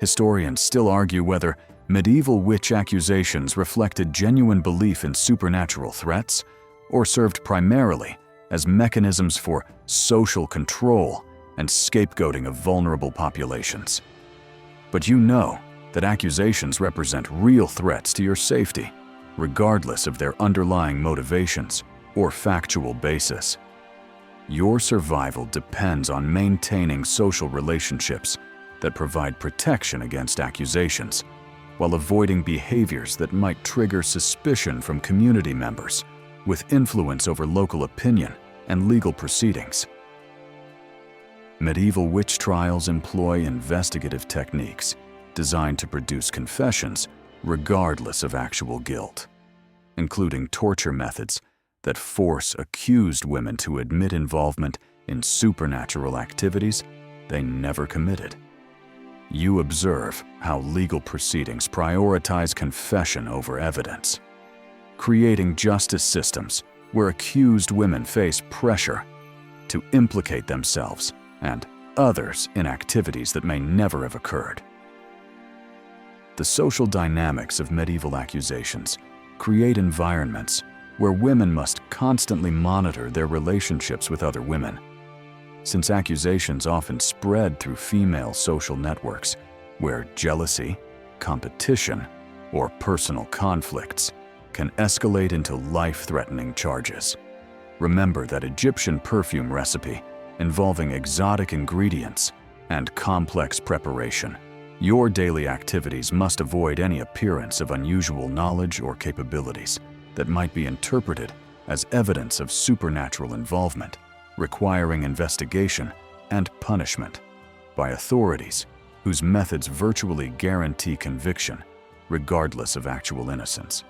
Historians still argue whether medieval witch accusations reflected genuine belief in supernatural threats or served primarily as mechanisms for social control and scapegoating of vulnerable populations. But you know that accusations represent real threats to your safety, regardless of their underlying motivations or factual basis. Your survival depends on maintaining social relationships that provide protection against accusations, while avoiding behaviors that might trigger suspicion from community members with influence over local opinion and legal proceedings. Medieval witch trials employ investigative techniques designed to produce confessions regardless of actual guilt, including torture methods that force accused women to admit involvement in supernatural activities they never committed. You observe how legal proceedings prioritize confession over evidence, creating justice systems where accused women face pressure to implicate themselves and others in activities that may never have occurred. The social dynamics of medieval accusations create environments where women must constantly monitor their relationships with other women. Since accusations often spread through female social networks, where jealousy, competition, or personal conflicts can escalate into life-threatening charges. Remember that Egyptian perfume recipe involving exotic ingredients and complex preparation. Your daily activities must avoid any appearance of unusual knowledge or capabilities that might be interpreted as evidence of supernatural involvement, requiring investigation and punishment by authorities whose methods virtually guarantee conviction, regardless of actual innocence.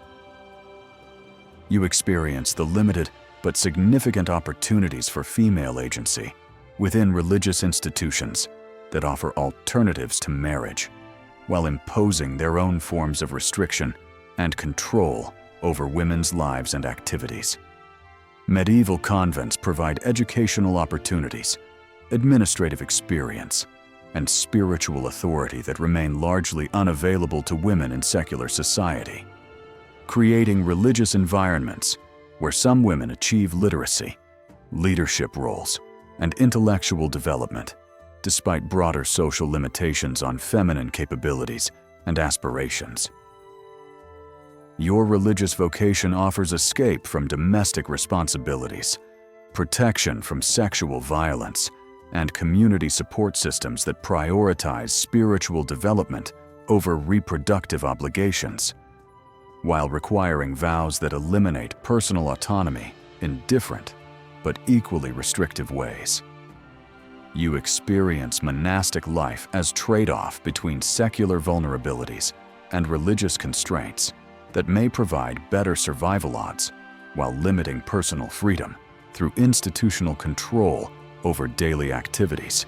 You experience the limited but significant opportunities for female agency within religious institutions that offer alternatives to marriage, while imposing their own forms of restriction and control over women's lives and activities. Medieval convents provide educational opportunities, administrative experience, and spiritual authority that remain largely unavailable to women in secular society, creating religious environments where some women achieve literacy, leadership roles, and intellectual development, despite broader social limitations on feminine capabilities and aspirations. Your religious vocation offers escape from domestic responsibilities, protection from sexual violence, and community support systems that prioritize spiritual development over reproductive obligations, while requiring vows that eliminate personal autonomy in different but equally restrictive ways. You experience monastic life as trade-off between secular vulnerabilities and religious constraints that may provide better survival odds while limiting personal freedom through institutional control over daily activities,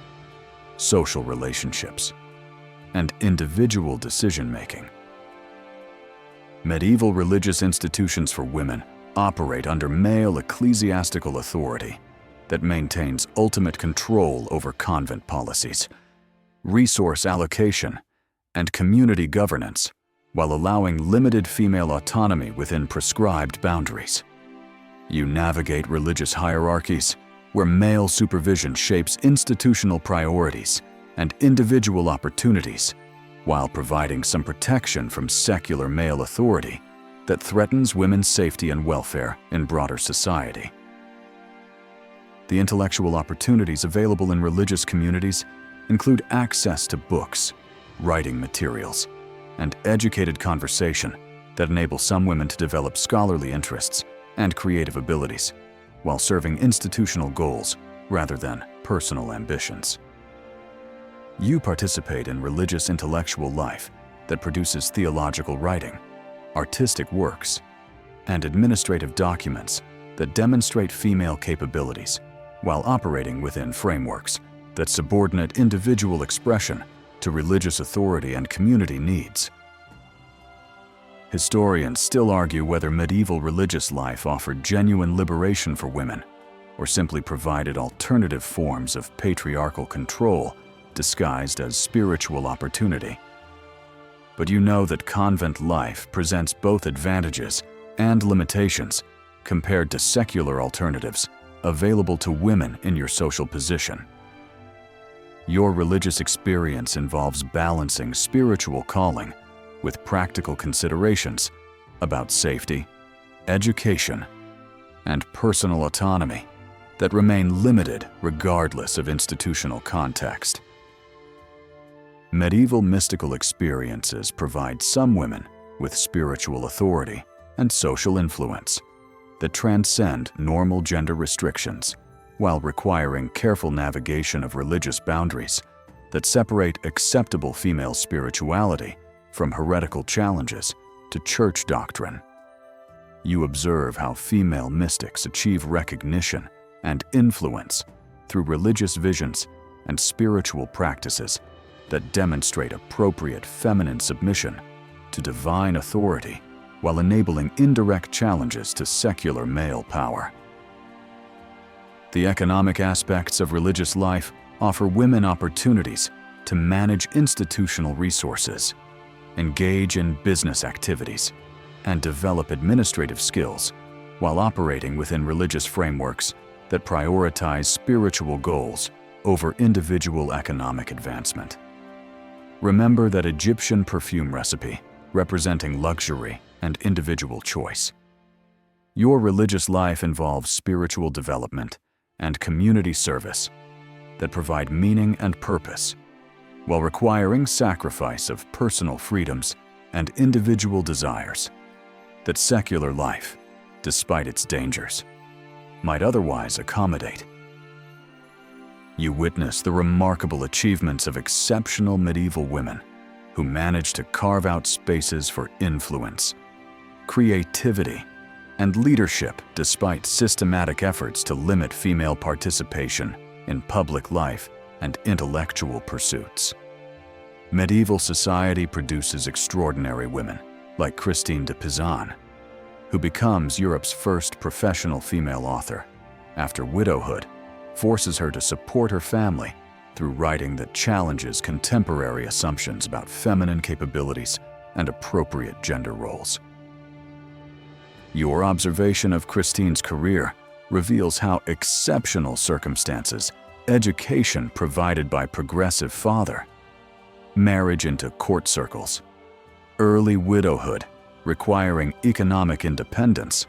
social relationships, and individual decision-making. Medieval religious institutions for women operate under male ecclesiastical authority that maintains ultimate control over convent policies, resource allocation, and community governance, while allowing limited female autonomy within prescribed boundaries. You navigate religious hierarchies, where male supervision shapes institutional priorities and individual opportunities, while providing some protection from secular male authority that threatens women's safety and welfare in broader society. The intellectual opportunities available in religious communities include access to books, writing materials, and educated conversation that enable some women to develop scholarly interests and creative abilities, while serving institutional goals rather than personal ambitions. You participate in religious intellectual life that produces theological writing, artistic works, and administrative documents that demonstrate female capabilities, while operating within frameworks that subordinate individual expression to religious authority and community needs. Historians still argue whether medieval religious life offered genuine liberation for women, or simply provided alternative forms of patriarchal control disguised as spiritual opportunity. But you know that convent life presents both advantages and limitations compared to secular alternatives available to women in your social position. Your religious experience involves balancing spiritual calling with practical considerations about safety, education, and personal autonomy that remain limited regardless of institutional context. Medieval mystical experiences provide some women with spiritual authority and social influence that transcend normal gender restrictions, while requiring careful navigation of religious boundaries that separate acceptable female spirituality from heretical challenges to church doctrine. You observe how female mystics achieve recognition and influence through religious visions and spiritual practices that demonstrate appropriate feminine submission to divine authority while enabling indirect challenges to secular male power. The economic aspects of religious life offer women opportunities to manage institutional resources, engage in business activities, and develop administrative skills while operating within religious frameworks that prioritize spiritual goals over individual economic advancement. Remember that Egyptian perfume recipe representing luxury and individual choice. Your religious life involves spiritual development and community service that provide meaning and purpose, while requiring sacrifice of personal freedoms and individual desires that secular life, despite its dangers, might otherwise accommodate. You witness the remarkable achievements of exceptional medieval women who managed to carve out spaces for influence, creativity, and leadership despite systematic efforts to limit female participation in public life and intellectual pursuits. Medieval society produces extraordinary women like Christine de Pizan, who becomes Europe's first professional female author, after widowhood forces her to support her family through writing that challenges contemporary assumptions about feminine capabilities and appropriate gender roles. Your observation of Christine's career reveals how exceptional circumstances, education provided by progressive father, marriage into court circles, early widowhood requiring economic independence,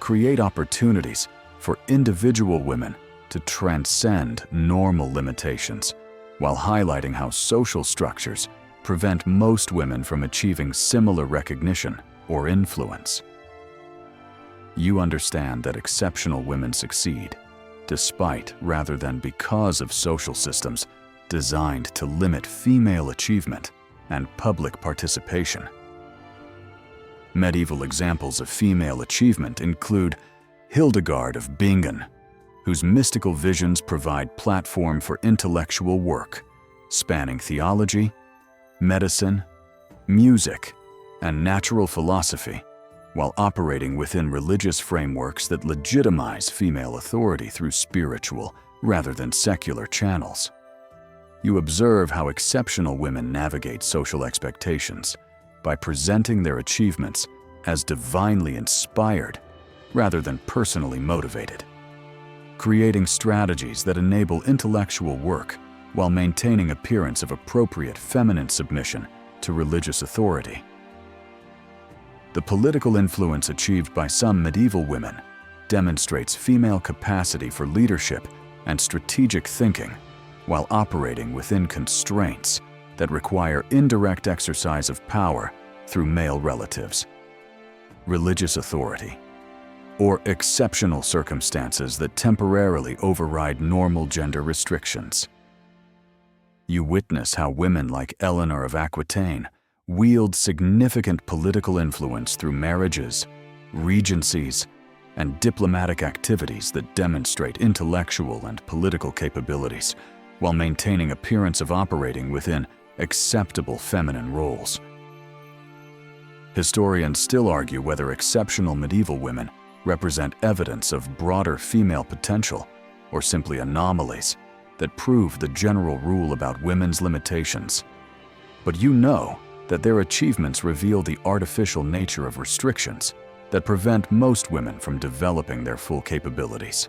create opportunities for individual women to transcend normal limitations, while highlighting how social structures prevent most women from achieving similar recognition or influence. You understand that exceptional women succeed despite rather than because of social systems designed to limit female achievement and public participation. Medieval examples of female achievement include Hildegard of Bingen, whose mystical visions provide platform for intellectual work, spanning theology, medicine, music, and natural philosophy, while operating within religious frameworks that legitimize female authority through spiritual rather than secular channels. You observe how exceptional women navigate social expectations by presenting their achievements as divinely inspired rather than personally motivated, creating strategies that enable intellectual work while maintaining appearance of appropriate feminine submission to religious authority. The political influence achieved by some medieval women demonstrates female capacity for leadership and strategic thinking while operating within constraints that require indirect exercise of power through male relatives, religious authority, or exceptional circumstances that temporarily override normal gender restrictions. You witness how women like Eleanor of Aquitaine wield significant political influence through marriages, regencies, and diplomatic activities that demonstrate intellectual and political capabilities while maintaining appearance of operating within acceptable feminine roles. Historians still argue whether exceptional medieval women represent evidence of broader female potential or simply anomalies that prove the general rule about women's limitations. But you know that their achievements reveal the artificial nature of restrictions that prevent most women from developing their full capabilities.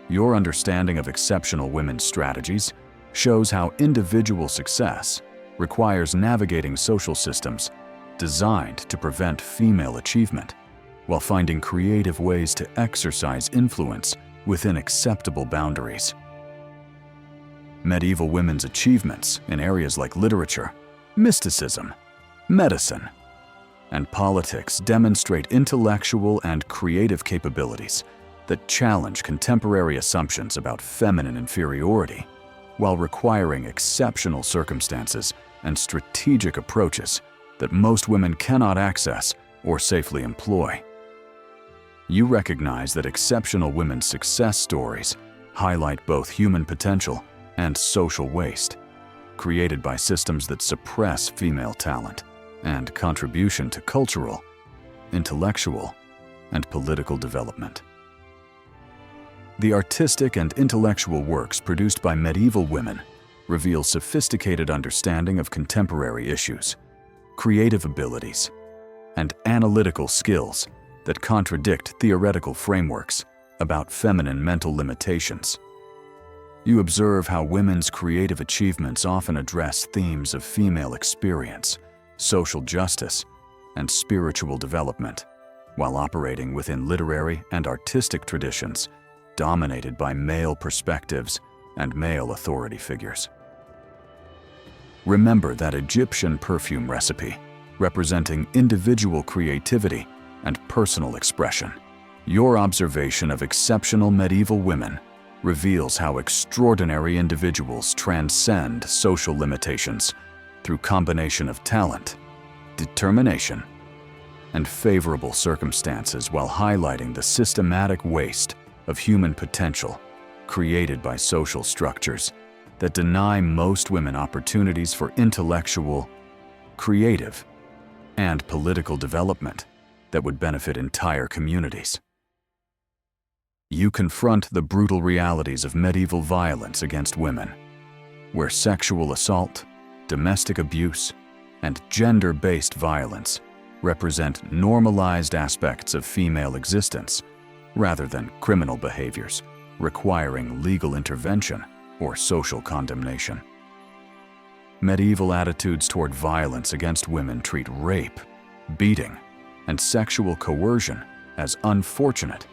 Your understanding of exceptional women's strategies shows how individual success requires navigating social systems designed to prevent female achievement, while finding creative ways to exercise influence within acceptable boundaries. Medieval women's achievements in areas like literature, mysticism, medicine, and politics demonstrate intellectual and creative capabilities that challenge contemporary assumptions about feminine inferiority, while requiring exceptional circumstances and strategic approaches that most women cannot access or safely employ. You recognize that exceptional women's success stories highlight both human potential and social waste, created by systems that suppress female talent and contribution to cultural, intellectual, and political development. The artistic and intellectual works produced by medieval women reveal sophisticated understanding of contemporary issues, creative abilities, and analytical skills that contradict theoretical frameworks about feminine mental limitations. You observe how women's creative achievements often address themes of female experience, social justice, and spiritual development, while operating within literary and artistic traditions dominated by male perspectives and male authority figures. Remember that Egyptian perfume recipe, representing individual creativity and personal expression. Your observation of exceptional medieval women reveals how extraordinary individuals transcend social limitations through combination of talent, determination, and favorable circumstances, while highlighting the systematic waste of human potential created by social structures that deny most women opportunities for intellectual, creative, and political development that would benefit entire communities. You confront the brutal realities of medieval violence against women, where sexual assault, domestic abuse, and gender-based violence represent normalized aspects of female existence rather than criminal behaviors requiring legal intervention or social condemnation. Medieval attitudes toward violence against women treat rape, beating, and sexual coercion as unfortunate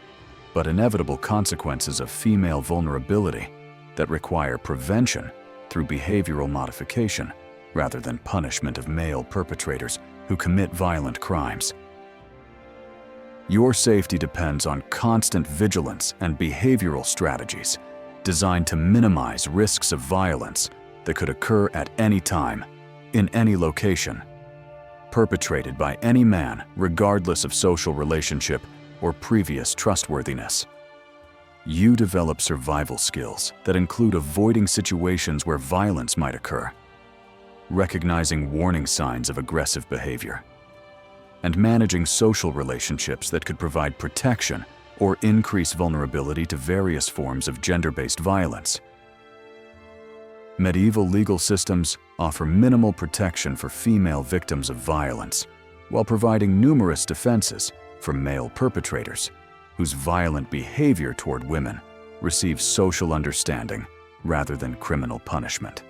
but inevitable consequences of female vulnerability that require prevention through behavioral modification rather than punishment of male perpetrators who commit violent crimes. Your safety depends on constant vigilance and behavioral strategies designed to minimize risks of violence that could occur at any time, in any location, perpetrated by any man regardless of social relationship or previous trustworthiness. You develop survival skills that include avoiding situations where violence might occur, recognizing warning signs of aggressive behavior, and managing social relationships that could provide protection or increase vulnerability to various forms of gender-based violence. Medieval legal systems offer minimal protection for female victims of violence, while providing numerous defenses for male perpetrators, whose violent behavior toward women receives social understanding rather than criminal punishment.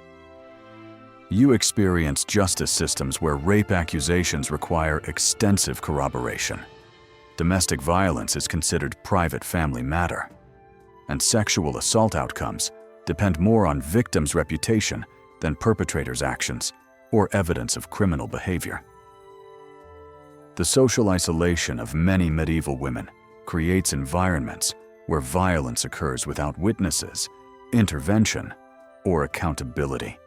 You experience justice systems where rape accusations require extensive corroboration. Domestic violence is considered private family matter, and sexual assault outcomes depend more on victims' reputation than perpetrators' actions or evidence of criminal behavior. The social isolation of many medieval women creates environments where violence occurs without witnesses, intervention, or accountability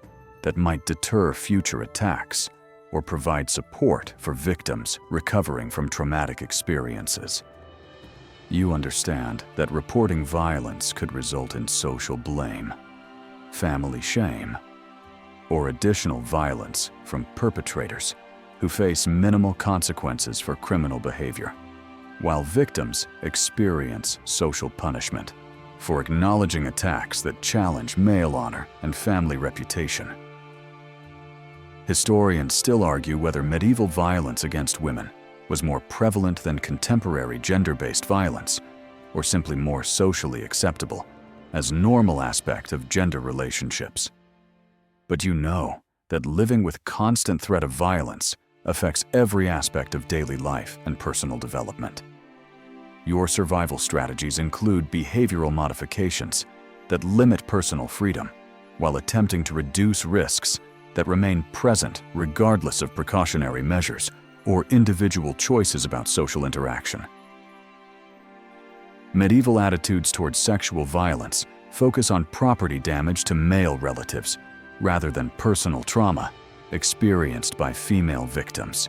that might deter future attacks or provide support for victims recovering from traumatic experiences. You understand that reporting violence could result in social blame, family shame, or additional violence from perpetrators who face minimal consequences for criminal behavior, while victims experience social punishment for acknowledging attacks that challenge male honor and family reputation. Historians still argue whether medieval violence against women was more prevalent than contemporary gender-based violence, or simply more socially acceptable as normal aspect of gender relationships. But you know that living with constant threat of violence affects every aspect of daily life and personal development. Your survival strategies include behavioral modifications that limit personal freedom while attempting to reduce risks that remain present regardless of precautionary measures or individual choices about social interaction. Medieval attitudes towards sexual violence focus on property damage to male relatives rather than personal trauma experienced by female victims,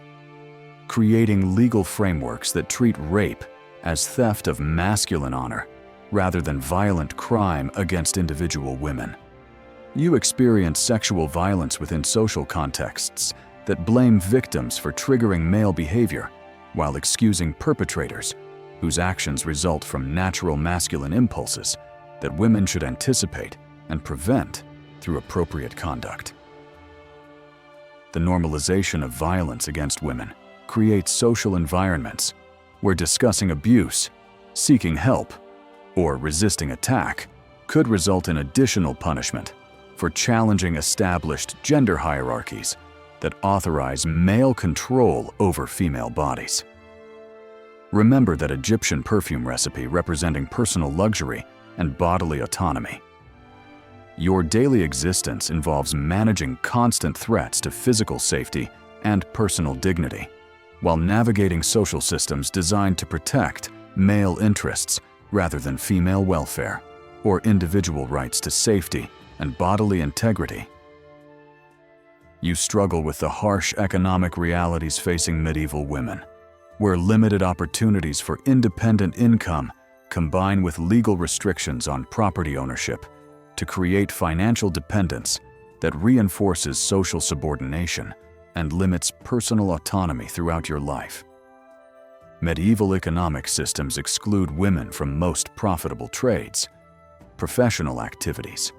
creating legal frameworks that treat rape as theft of masculine honor rather than violent crime against individual women. You experience sexual violence within social contexts that blame victims for triggering male behavior while excusing perpetrators whose actions result from natural masculine impulses that women should anticipate and prevent through appropriate conduct. The normalization of violence against women creates social environments where discussing abuse, seeking help, or resisting attack could result in additional punishment for challenging established gender hierarchies that authorize male control over female bodies. Remember that Egyptian perfume recipe representing personal luxury and bodily autonomy. Your daily existence involves managing constant threats to physical safety and personal dignity, while navigating social systems designed to protect male interests rather than female welfare or individual rights to safety and bodily integrity. You struggle with the harsh economic realities facing medieval women, where limited opportunities for independent income combine with legal restrictions on property ownership to create financial dependence that reinforces social subordination and limits personal autonomy throughout your life. Medieval economic systems exclude women from most profitable trades, professional activities,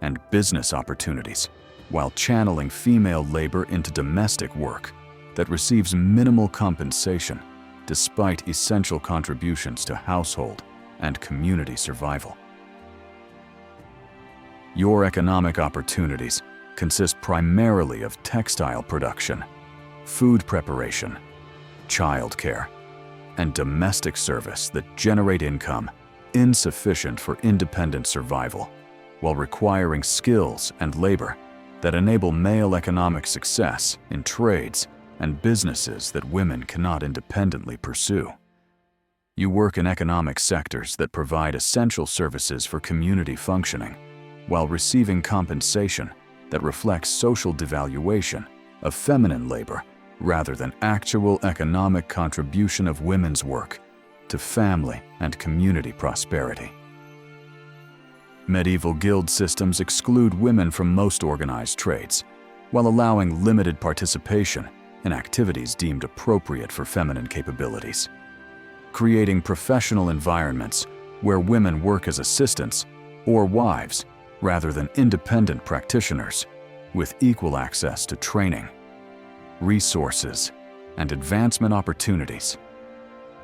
and business opportunities, while channeling female labor into domestic work that receives minimal compensation despite essential contributions to household and community survival. Your economic opportunities consist primarily of textile production, food preparation, childcare, and domestic service that generate income insufficient for independent survival, while requiring skills and labor that enable male economic success in trades and businesses that women cannot independently pursue. You work in economic sectors that provide essential services for community functioning, while receiving compensation that reflects social devaluation of feminine labor rather than actual economic contribution of women's work to family and community prosperity. Medieval guild systems exclude women from most organized trades, while allowing limited participation in activities deemed appropriate for feminine capabilities, creating professional environments where women work as assistants or wives rather than independent practitioners with equal access to training, resources, and advancement opportunities.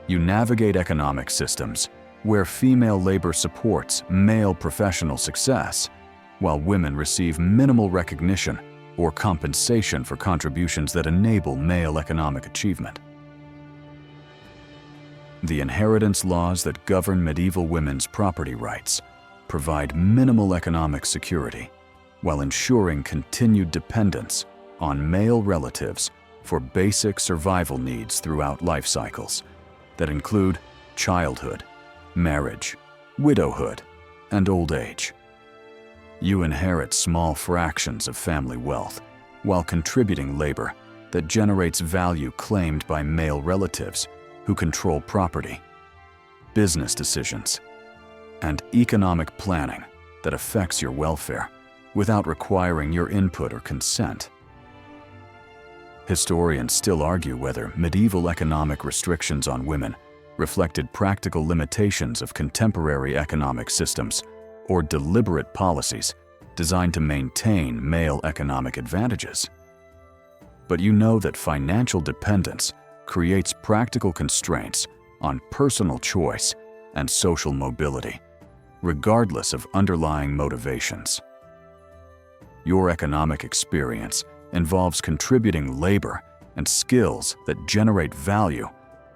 You navigate economic systems where female labor supports male professional success, while women receive minimal recognition or compensation for contributions that enable male economic achievement. The inheritance laws that govern medieval women's property rights provide minimal economic security while ensuring continued dependence on male relatives for basic survival needs throughout life cycles that include childhood, marriage, widowhood, and old age. You inherit small fractions of family wealth while contributing labor that generates value claimed by male relatives who control property, business decisions, and economic planning that affects your welfare without requiring your input or consent. Historians still argue whether medieval economic restrictions on women reflected practical limitations of contemporary economic systems or deliberate policies designed to maintain male economic advantages. But you know that financial dependence creates practical constraints on personal choice and social mobility, regardless of underlying motivations. Your economic experience involves contributing labor and skills that generate value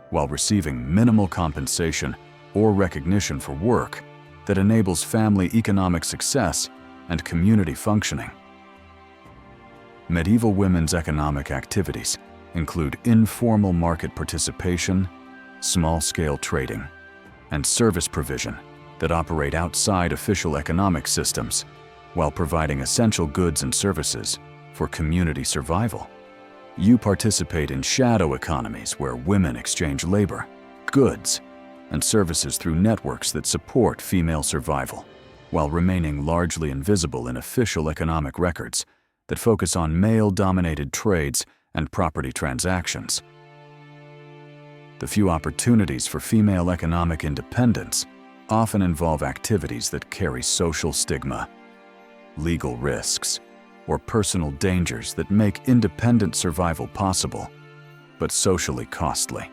while receiving minimal compensation or recognition for work that enables family economic success and community functioning. Medieval women's economic activities include informal market participation, small-scale trading, and service provision that operate outside official economic systems while providing essential goods and services for community survival. You participate in shadow economies where women exchange labor, goods, and services through networks that support female survival, while remaining largely invisible in official economic records that focus on male-dominated trades and property transactions. The few opportunities for female economic independence often involve activities that carry social stigma, legal risks, or personal dangers that make independent survival possible, but socially costly.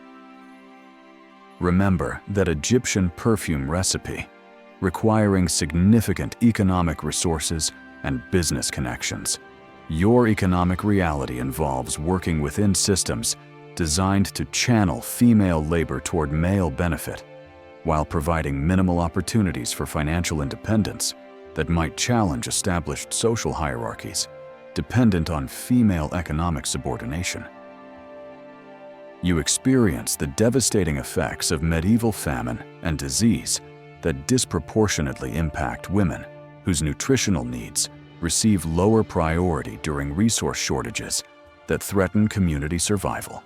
Remember that Egyptian perfume recipe, requiring significant economic resources and business connections. Your economic reality involves working within systems designed to channel female labor toward male benefit, while providing minimal opportunities for financial independence that might challenge established social hierarchies dependent on female economic subordination. You experience the devastating effects of medieval famine and disease that disproportionately impact women whose nutritional needs receive lower priority during resource shortages that threaten community survival.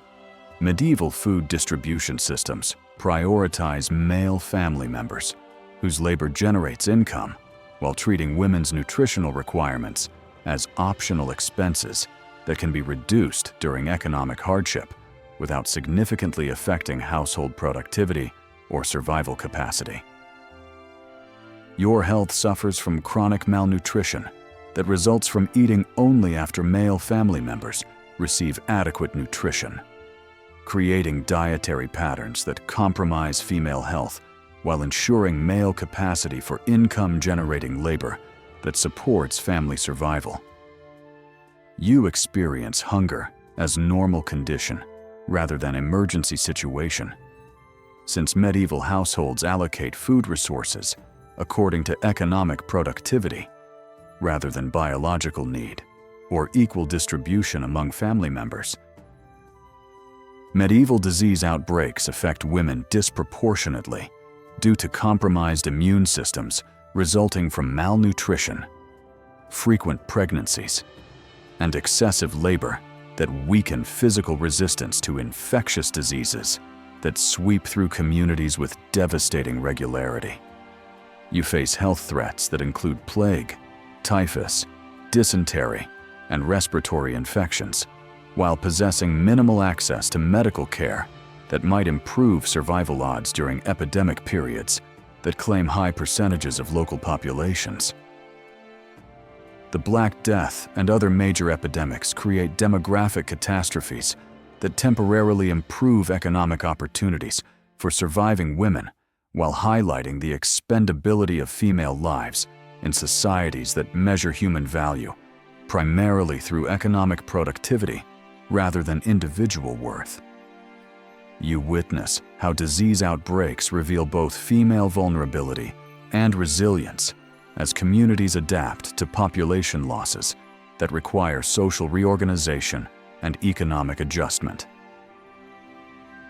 Medieval food distribution systems prioritize male family members whose labor generates income while treating women's nutritional requirements as optional expenses that can be reduced during economic hardship without significantly affecting household productivity or survival capacity. Your health suffers from chronic malnutrition that results from eating only after male family members receive adequate nutrition, creating dietary patterns that compromise female health while ensuring male capacity for income-generating labor that supports family survival. You experience hunger as normal condition rather than emergency situation, since medieval households allocate food resources according to economic productivity rather than biological need or equal distribution among family members. Medieval disease outbreaks affect women disproportionately due to compromised immune systems resulting from malnutrition, frequent pregnancies, and excessive labor that weaken physical resistance to infectious diseases that sweep through communities with devastating regularity. You face health threats that include plague, typhus, dysentery, and respiratory infections, while possessing minimal access to medical care that might improve survival odds during epidemic periods that claim high percentages of local populations. The Black Death and other major epidemics create demographic catastrophes that temporarily improve economic opportunities for surviving women while highlighting the expendability of female lives in societies that measure human value primarily through economic productivity rather than individual worth. You witness how disease outbreaks reveal both female vulnerability and resilience as communities adapt to population losses that require social reorganization and economic adjustment.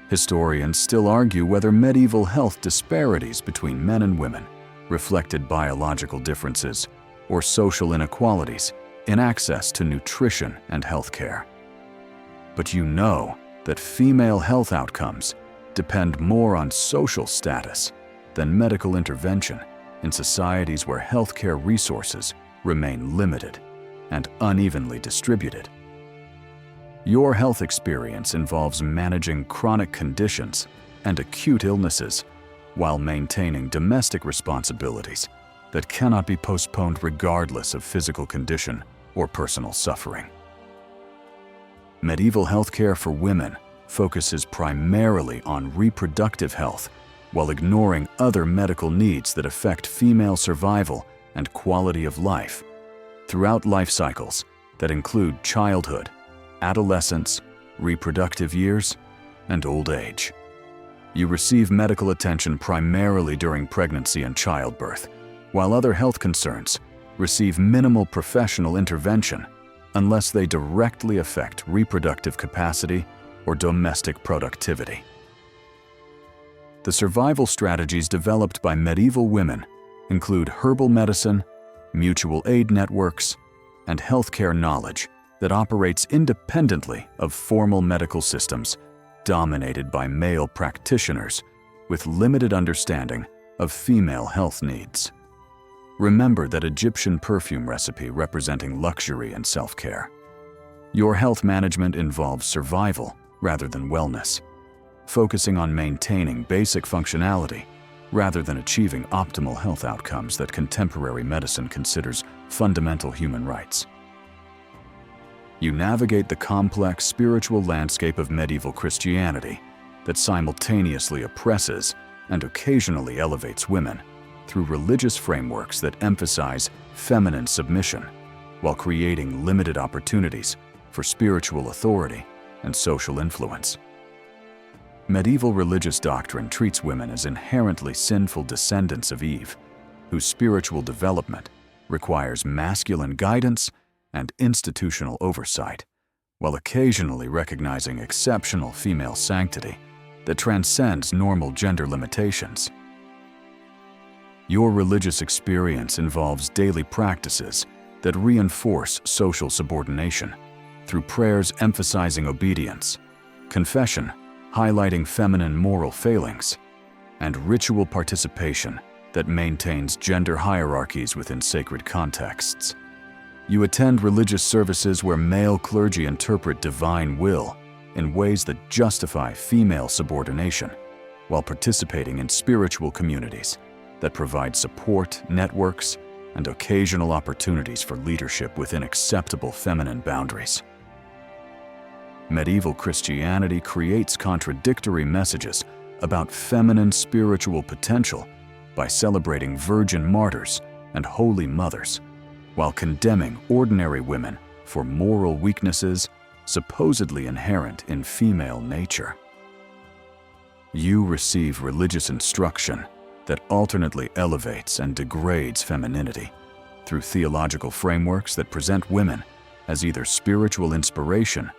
Historians still argue whether medieval health disparities between men and women reflected biological differences or social inequalities in access to nutrition and healthcare. But you know that female health outcomes depend more on social status than medical intervention in societies where healthcare resources remain limited and unevenly distributed. Your health experience involves managing chronic conditions and acute illnesses while maintaining domestic responsibilities that cannot be postponed regardless of physical condition or personal suffering. Medieval healthcare for women focuses primarily on reproductive health while ignoring other medical needs that affect female survival and quality of life throughout life cycles that include childhood, adolescence, reproductive years, and old age. You receive medical attention primarily during pregnancy and childbirth, while other health concerns receive minimal professional intervention unless they directly affect reproductive capacity or domestic productivity. The survival strategies developed by medieval women include herbal medicine, mutual aid networks, and healthcare knowledge that operates independently of formal medical systems dominated by male practitioners with limited understanding of female health needs. Remember that Egyptian perfume recipe representing luxury and self-care. Your health management involves survival rather than wellness, focusing on maintaining basic functionality rather than achieving optimal health outcomes that contemporary medicine considers fundamental human rights. You navigate the complex spiritual landscape of medieval Christianity that simultaneously oppresses and occasionally elevates women through religious frameworks that emphasize feminine submission while creating limited opportunities for spiritual authority and social influence. Medieval religious doctrine treats women as inherently sinful descendants of Eve, whose spiritual development requires masculine guidance and institutional oversight, while occasionally recognizing exceptional female sanctity that transcends normal gender limitations. Your religious experience involves daily practices that reinforce social subordination through prayers emphasizing obedience, confession highlighting feminine moral failings, and ritual participation that maintains gender hierarchies within sacred contexts. You attend religious services where male clergy interpret divine will in ways that justify female subordination, while participating in spiritual communities that provide support networks and occasional opportunities for leadership within acceptable feminine boundaries. Medieval Christianity creates contradictory messages about feminine spiritual potential by celebrating virgin martyrs and holy mothers, while condemning ordinary women for moral weaknesses supposedly inherent in female nature. You receive religious instruction that alternately elevates and degrades femininity through theological frameworks that present women as either spiritual inspiration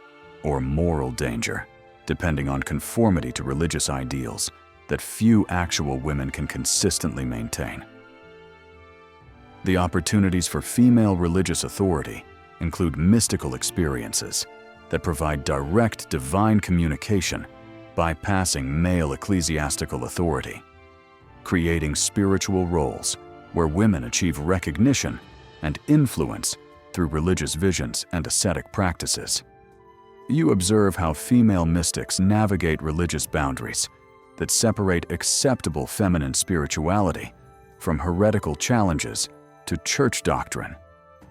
or moral danger, depending on conformity to religious ideals that few actual women can consistently maintain. The opportunities for female religious authority include mystical experiences that provide direct divine communication bypassing male ecclesiastical authority, creating spiritual roles where women achieve recognition and influence through religious visions and ascetic practices. You observe how female mystics navigate religious boundaries that separate acceptable feminine spirituality from heretical challenges to church doctrine,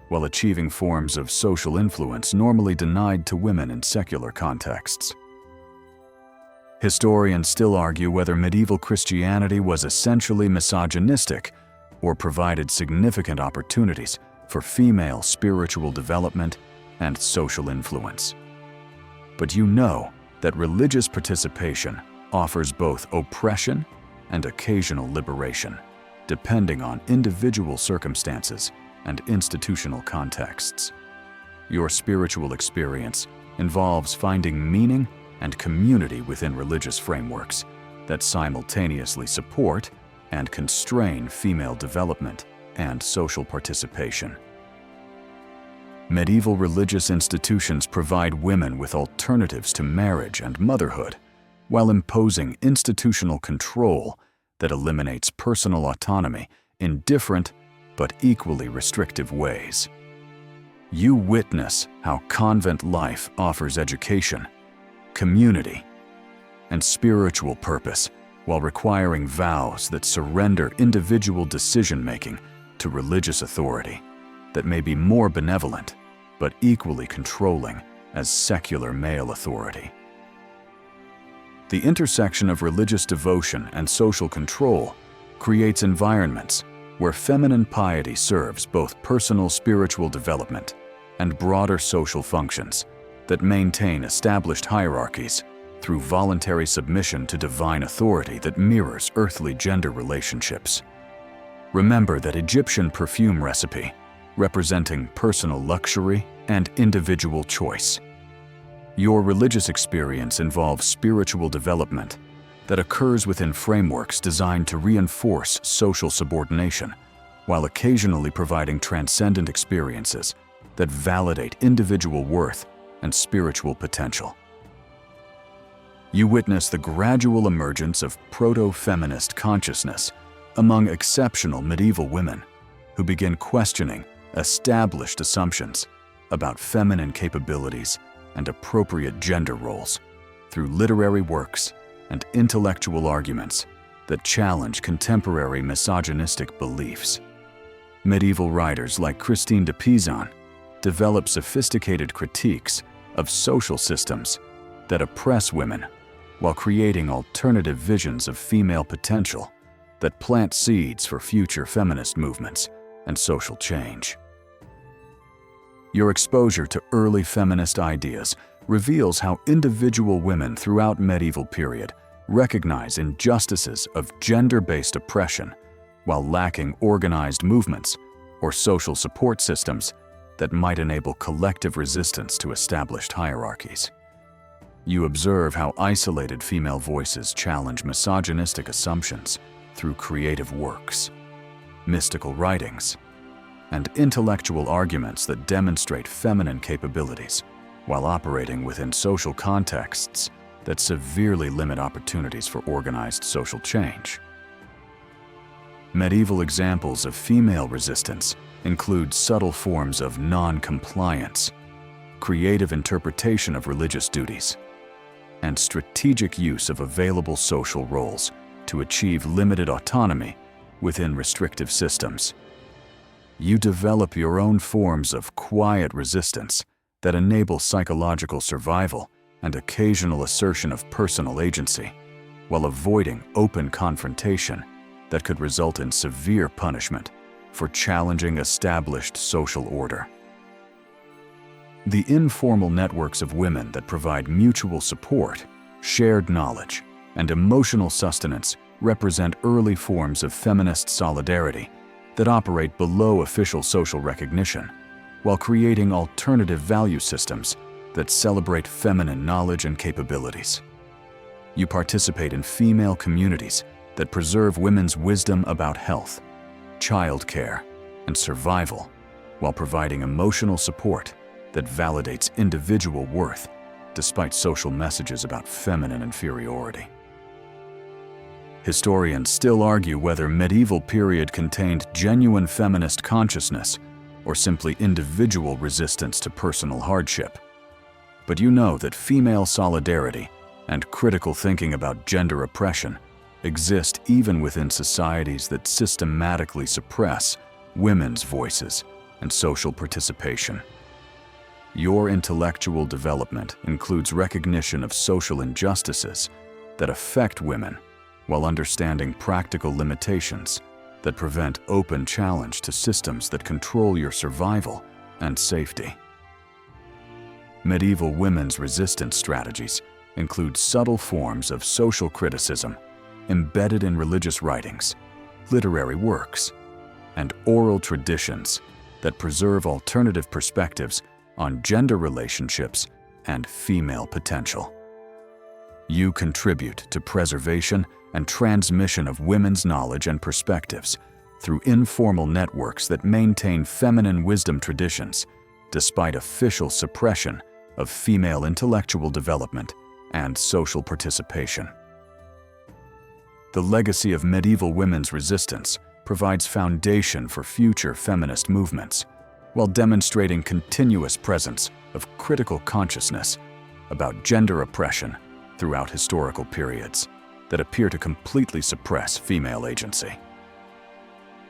while achieving forms of social influence normally denied to women in secular contexts. Historians still argue whether medieval Christianity was essentially misogynistic or provided significant opportunities for female spiritual development and social influence. But you know that religious participation offers both oppression and occasional liberation, depending on individual circumstances and institutional contexts. Your spiritual experience involves finding meaning and community within religious frameworks that simultaneously support and constrain female development and social participation. Medieval religious institutions provide women with alternatives to marriage and motherhood, while imposing institutional control that eliminates personal autonomy in different but equally restrictive ways. You witness how convent life offers education, community, and spiritual purpose while requiring vows that surrender individual decision-making to religious authority that may be more benevolent but equally controlling as secular male authority. The intersection of religious devotion and social control creates environments where feminine piety serves both personal spiritual development and broader social functions that maintain established hierarchies through voluntary submission to divine authority that mirrors earthly gender relationships. Remember that Egyptian perfume recipe, representing personal luxury and individual choice. Your religious experience involves spiritual development that occurs within frameworks designed to reinforce social subordination, while occasionally providing transcendent experiences that validate individual worth and spiritual potential. You witness the gradual emergence of proto-feminist consciousness among exceptional medieval women who begin questioning established assumptions about feminine capabilities and appropriate gender roles through literary works and intellectual arguments that challenge contemporary misogynistic beliefs. Medieval writers like Christine de Pizan develop sophisticated critiques of social systems that oppress women while creating alternative visions of female potential that plant seeds for future feminist movements and social change. Your exposure to early feminist ideas reveals how individual women throughout medieval period recognize injustices of gender-based oppression while lacking organized movements or social support systems that might enable collective resistance to established hierarchies. You observe how isolated female voices challenge misogynistic assumptions through creative works, mystical writings, and intellectual arguments that demonstrate feminine capabilities while operating within social contexts that severely limit opportunities for organized social change. Medieval examples of female resistance include subtle forms of non-compliance, creative interpretation of religious duties, and strategic use of available social roles to achieve limited autonomy within restrictive systems. You develop your own forms of quiet resistance that enable psychological survival and occasional assertion of personal agency, while avoiding open confrontation that could result in severe punishment for challenging established social order. The informal networks of women that provide mutual support, shared knowledge, and emotional sustenance represent early forms of feminist solidarity that operate below official social recognition, while creating alternative value systems that celebrate feminine knowledge and capabilities. You participate in female communities that preserve women's wisdom about health, childcare, and survival, while providing emotional support that validates individual worth despite social messages about feminine inferiority. Historians still argue whether medieval period contained genuine feminist consciousness or simply individual resistance to personal hardship. But you know that female solidarity and critical thinking about gender oppression exist even within societies that systematically suppress women's voices and social participation. Your intellectual development includes recognition of social injustices that affect women, while understanding practical limitations that prevent open challenge to systems that control your survival and safety. Medieval women's resistance strategies include subtle forms of social criticism embedded in religious writings, literary works, and oral traditions that preserve alternative perspectives on gender relationships and female potential. You contribute to preservation and transmission of women's knowledge and perspectives through informal networks that maintain feminine wisdom traditions despite official suppression of female intellectual development and social participation. The legacy of medieval women's resistance provides foundation for future feminist movements, while demonstrating continuous presence of critical consciousness about gender oppression throughout historical periods that appear to completely suppress female agency.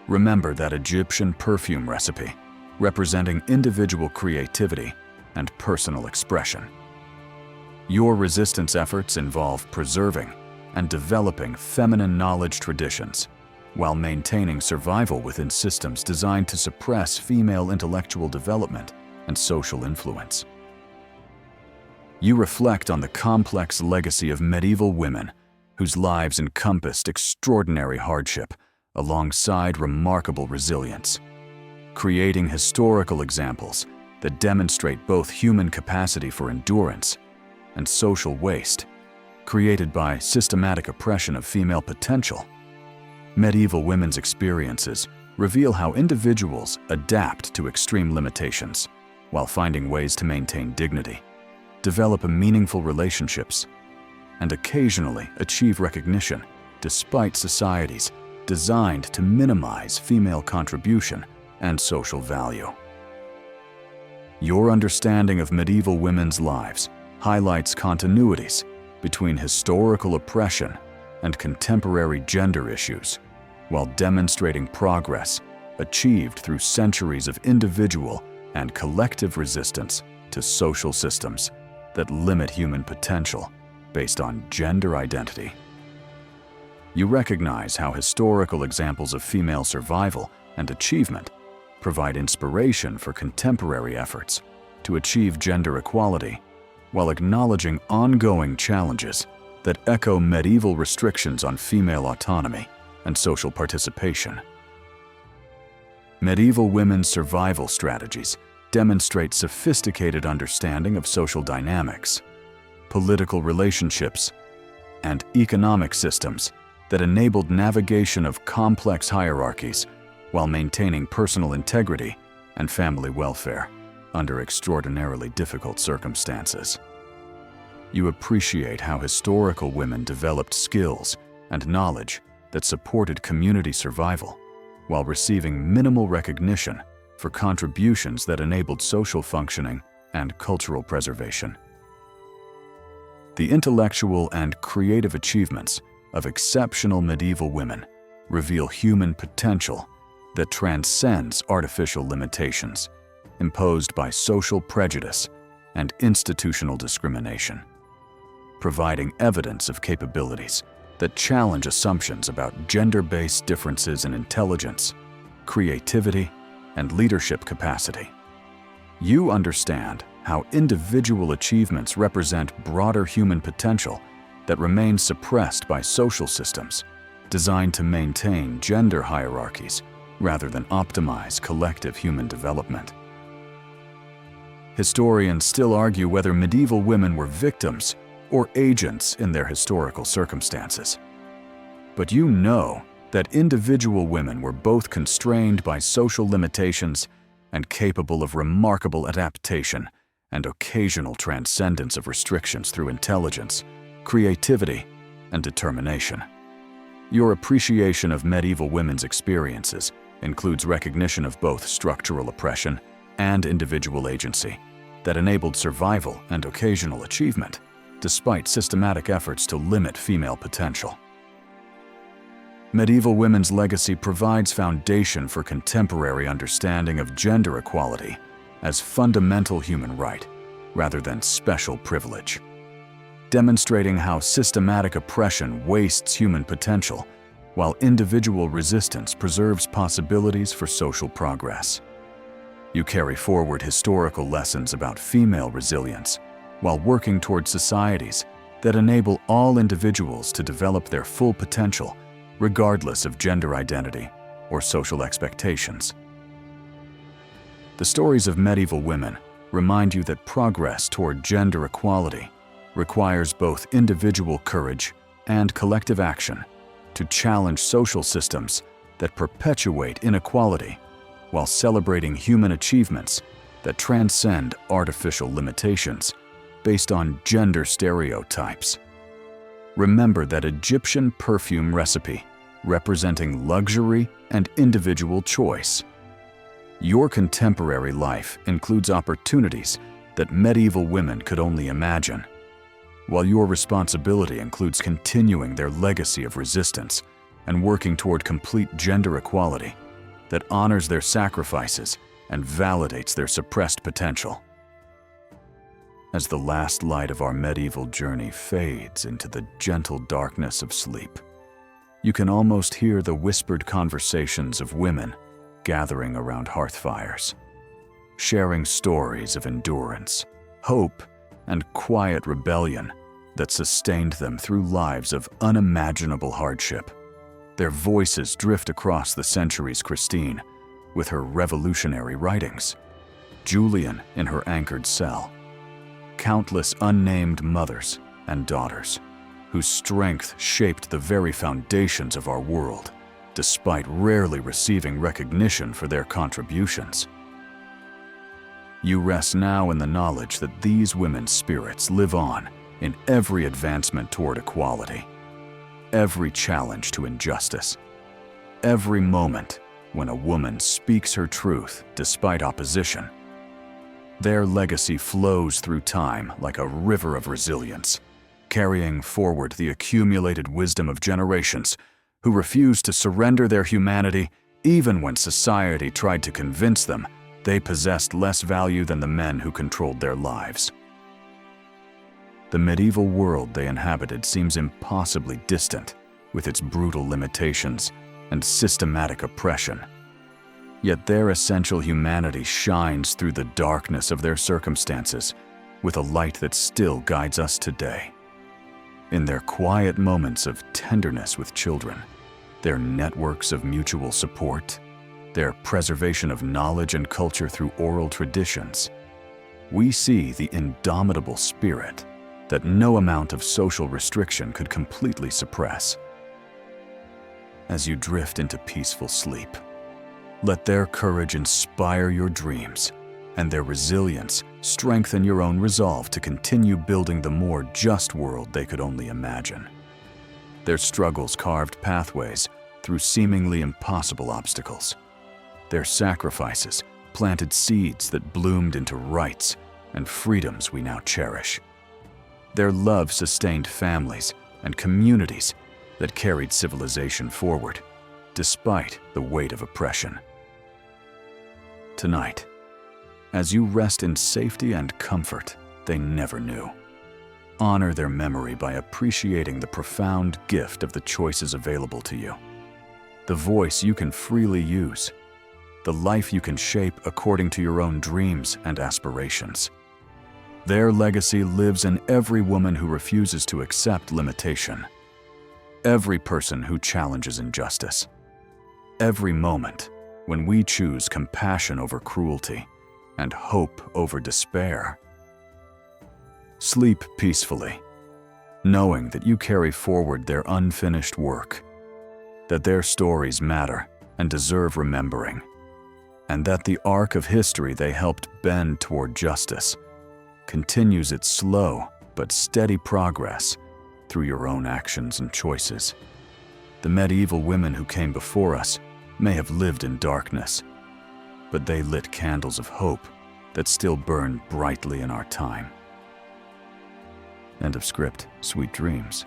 Remember that Egyptian perfume recipe, representing individual creativity and personal expression. Your resistance efforts involve preserving and developing feminine knowledge traditions while maintaining survival within systems designed to suppress female intellectual development and social influence. You reflect on the complex legacy of medieval women whose lives encompassed extraordinary hardship alongside remarkable resilience, creating historical examples that demonstrate both human capacity for endurance and social waste created by systematic oppression of female potential. Medieval women's experiences reveal how individuals adapt to extreme limitations while finding ways to maintain dignity, develop meaningful relationships, and occasionally achieve recognition despite societies designed to minimize female contribution and social value. Your understanding of medieval women's lives highlights continuities between historical oppression and contemporary gender issues, while demonstrating progress achieved through centuries of individual and collective resistance to social systems that limit human potential based on gender identity. You recognize how historical examples of female survival and achievement provide inspiration for contemporary efforts to achieve gender equality, while acknowledging ongoing challenges that echo medieval restrictions on female autonomy and social participation. Medieval women's survival strategies demonstrate sophisticated understanding of social dynamics, political relationships, and economic systems that enabled navigation of complex hierarchies while maintaining personal integrity and family welfare under extraordinarily difficult circumstances. You appreciate how historical women developed skills and knowledge that supported community survival while receiving minimal recognition for contributions that enabled social functioning and cultural preservation. The intellectual and creative achievements of exceptional medieval women reveal human potential that transcends artificial limitations imposed by social prejudice and institutional discrimination, providing evidence of capabilities that challenge assumptions about gender-based differences in intelligence, creativity, and leadership capacity. You understand how individual achievements represent broader human potential that remains suppressed by social systems designed to maintain gender hierarchies rather than optimize collective human development. Historians still argue whether medieval women were victims or agents in their historical circumstances. But you know that individual women were both constrained by social limitations and capable of remarkable adaptation and occasional transcendence of restrictions through intelligence, creativity, and determination. Your appreciation of medieval women's experiences includes recognition of both structural oppression and individual agency that enabled survival and occasional achievement, despite systematic efforts to limit female potential. Medieval women's legacy provides foundation for contemporary understanding of gender equality as fundamental human right rather than special privilege, demonstrating how systematic oppression wastes human potential while individual resistance preserves possibilities for social progress. You carry forward historical lessons about female resilience while working toward societies that enable all individuals to develop their full potential regardless of gender identity or social expectations. The stories of medieval women remind you that progress toward gender equality requires both individual courage and collective action to challenge social systems that perpetuate inequality while celebrating human achievements that transcend artificial limitations based on gender stereotypes. Remember that Egyptian perfume recipe representing luxury and individual choice. Your contemporary life includes opportunities that medieval women could only imagine, while your responsibility includes continuing their legacy of resistance and working toward complete gender equality that honors their sacrifices and validates their suppressed potential. As the last light of our medieval journey fades into the gentle darkness of sleep, you can almost hear the whispered conversations of women gathering around hearth fires, sharing stories of endurance, hope, and quiet rebellion that sustained them through lives of unimaginable hardship. Their voices drift across the centuries. Christine, with her revolutionary writings, Julian in her anchored cell, countless unnamed mothers and daughters whose strength shaped the very foundations of our world, despite rarely receiving recognition for their contributions. You rest now in the knowledge that these women's spirits live on in every advancement toward equality, every challenge to injustice, every moment when a woman speaks her truth despite opposition. Their legacy flows through time like a river of resilience, carrying forward the accumulated wisdom of generations who refused to surrender their humanity even when society tried to convince them they possessed less value than the men who controlled their lives. The medieval world they inhabited seems impossibly distant with its brutal limitations and systematic oppression. Yet their essential humanity shines through the darkness of their circumstances with a light that still guides us today. In their quiet moments of tenderness with children, their networks of mutual support, their preservation of knowledge and culture through oral traditions, we see the indomitable spirit that no amount of social restriction could completely suppress. As you drift into peaceful sleep, let their courage inspire your dreams, and their resilience strengthen your own resolve to continue building the more just world they could only imagine. Their struggles carved pathways through seemingly impossible obstacles. Their sacrifices planted seeds that bloomed into rights and freedoms we now cherish. Their love sustained families and communities that carried civilization forward, despite the weight of oppression. Tonight, as you rest in safety and comfort they never knew, honor their memory by appreciating the profound gift of the choices available to you, the voice you can freely use, the life you can shape according to your own dreams and aspirations. Their legacy lives in every woman who refuses to accept limitation, every person who challenges injustice, every moment when we choose compassion over cruelty and hope over despair. Sleep peacefully, knowing that you carry forward their unfinished work, that their stories matter and deserve remembering, and that the arc of history they helped bend toward justice continues its slow but steady progress through your own actions and choices. The medieval women who came before us may have lived in darkness, but they lit candles of hope that still burn brightly in our time. End of script. Sweet dreams.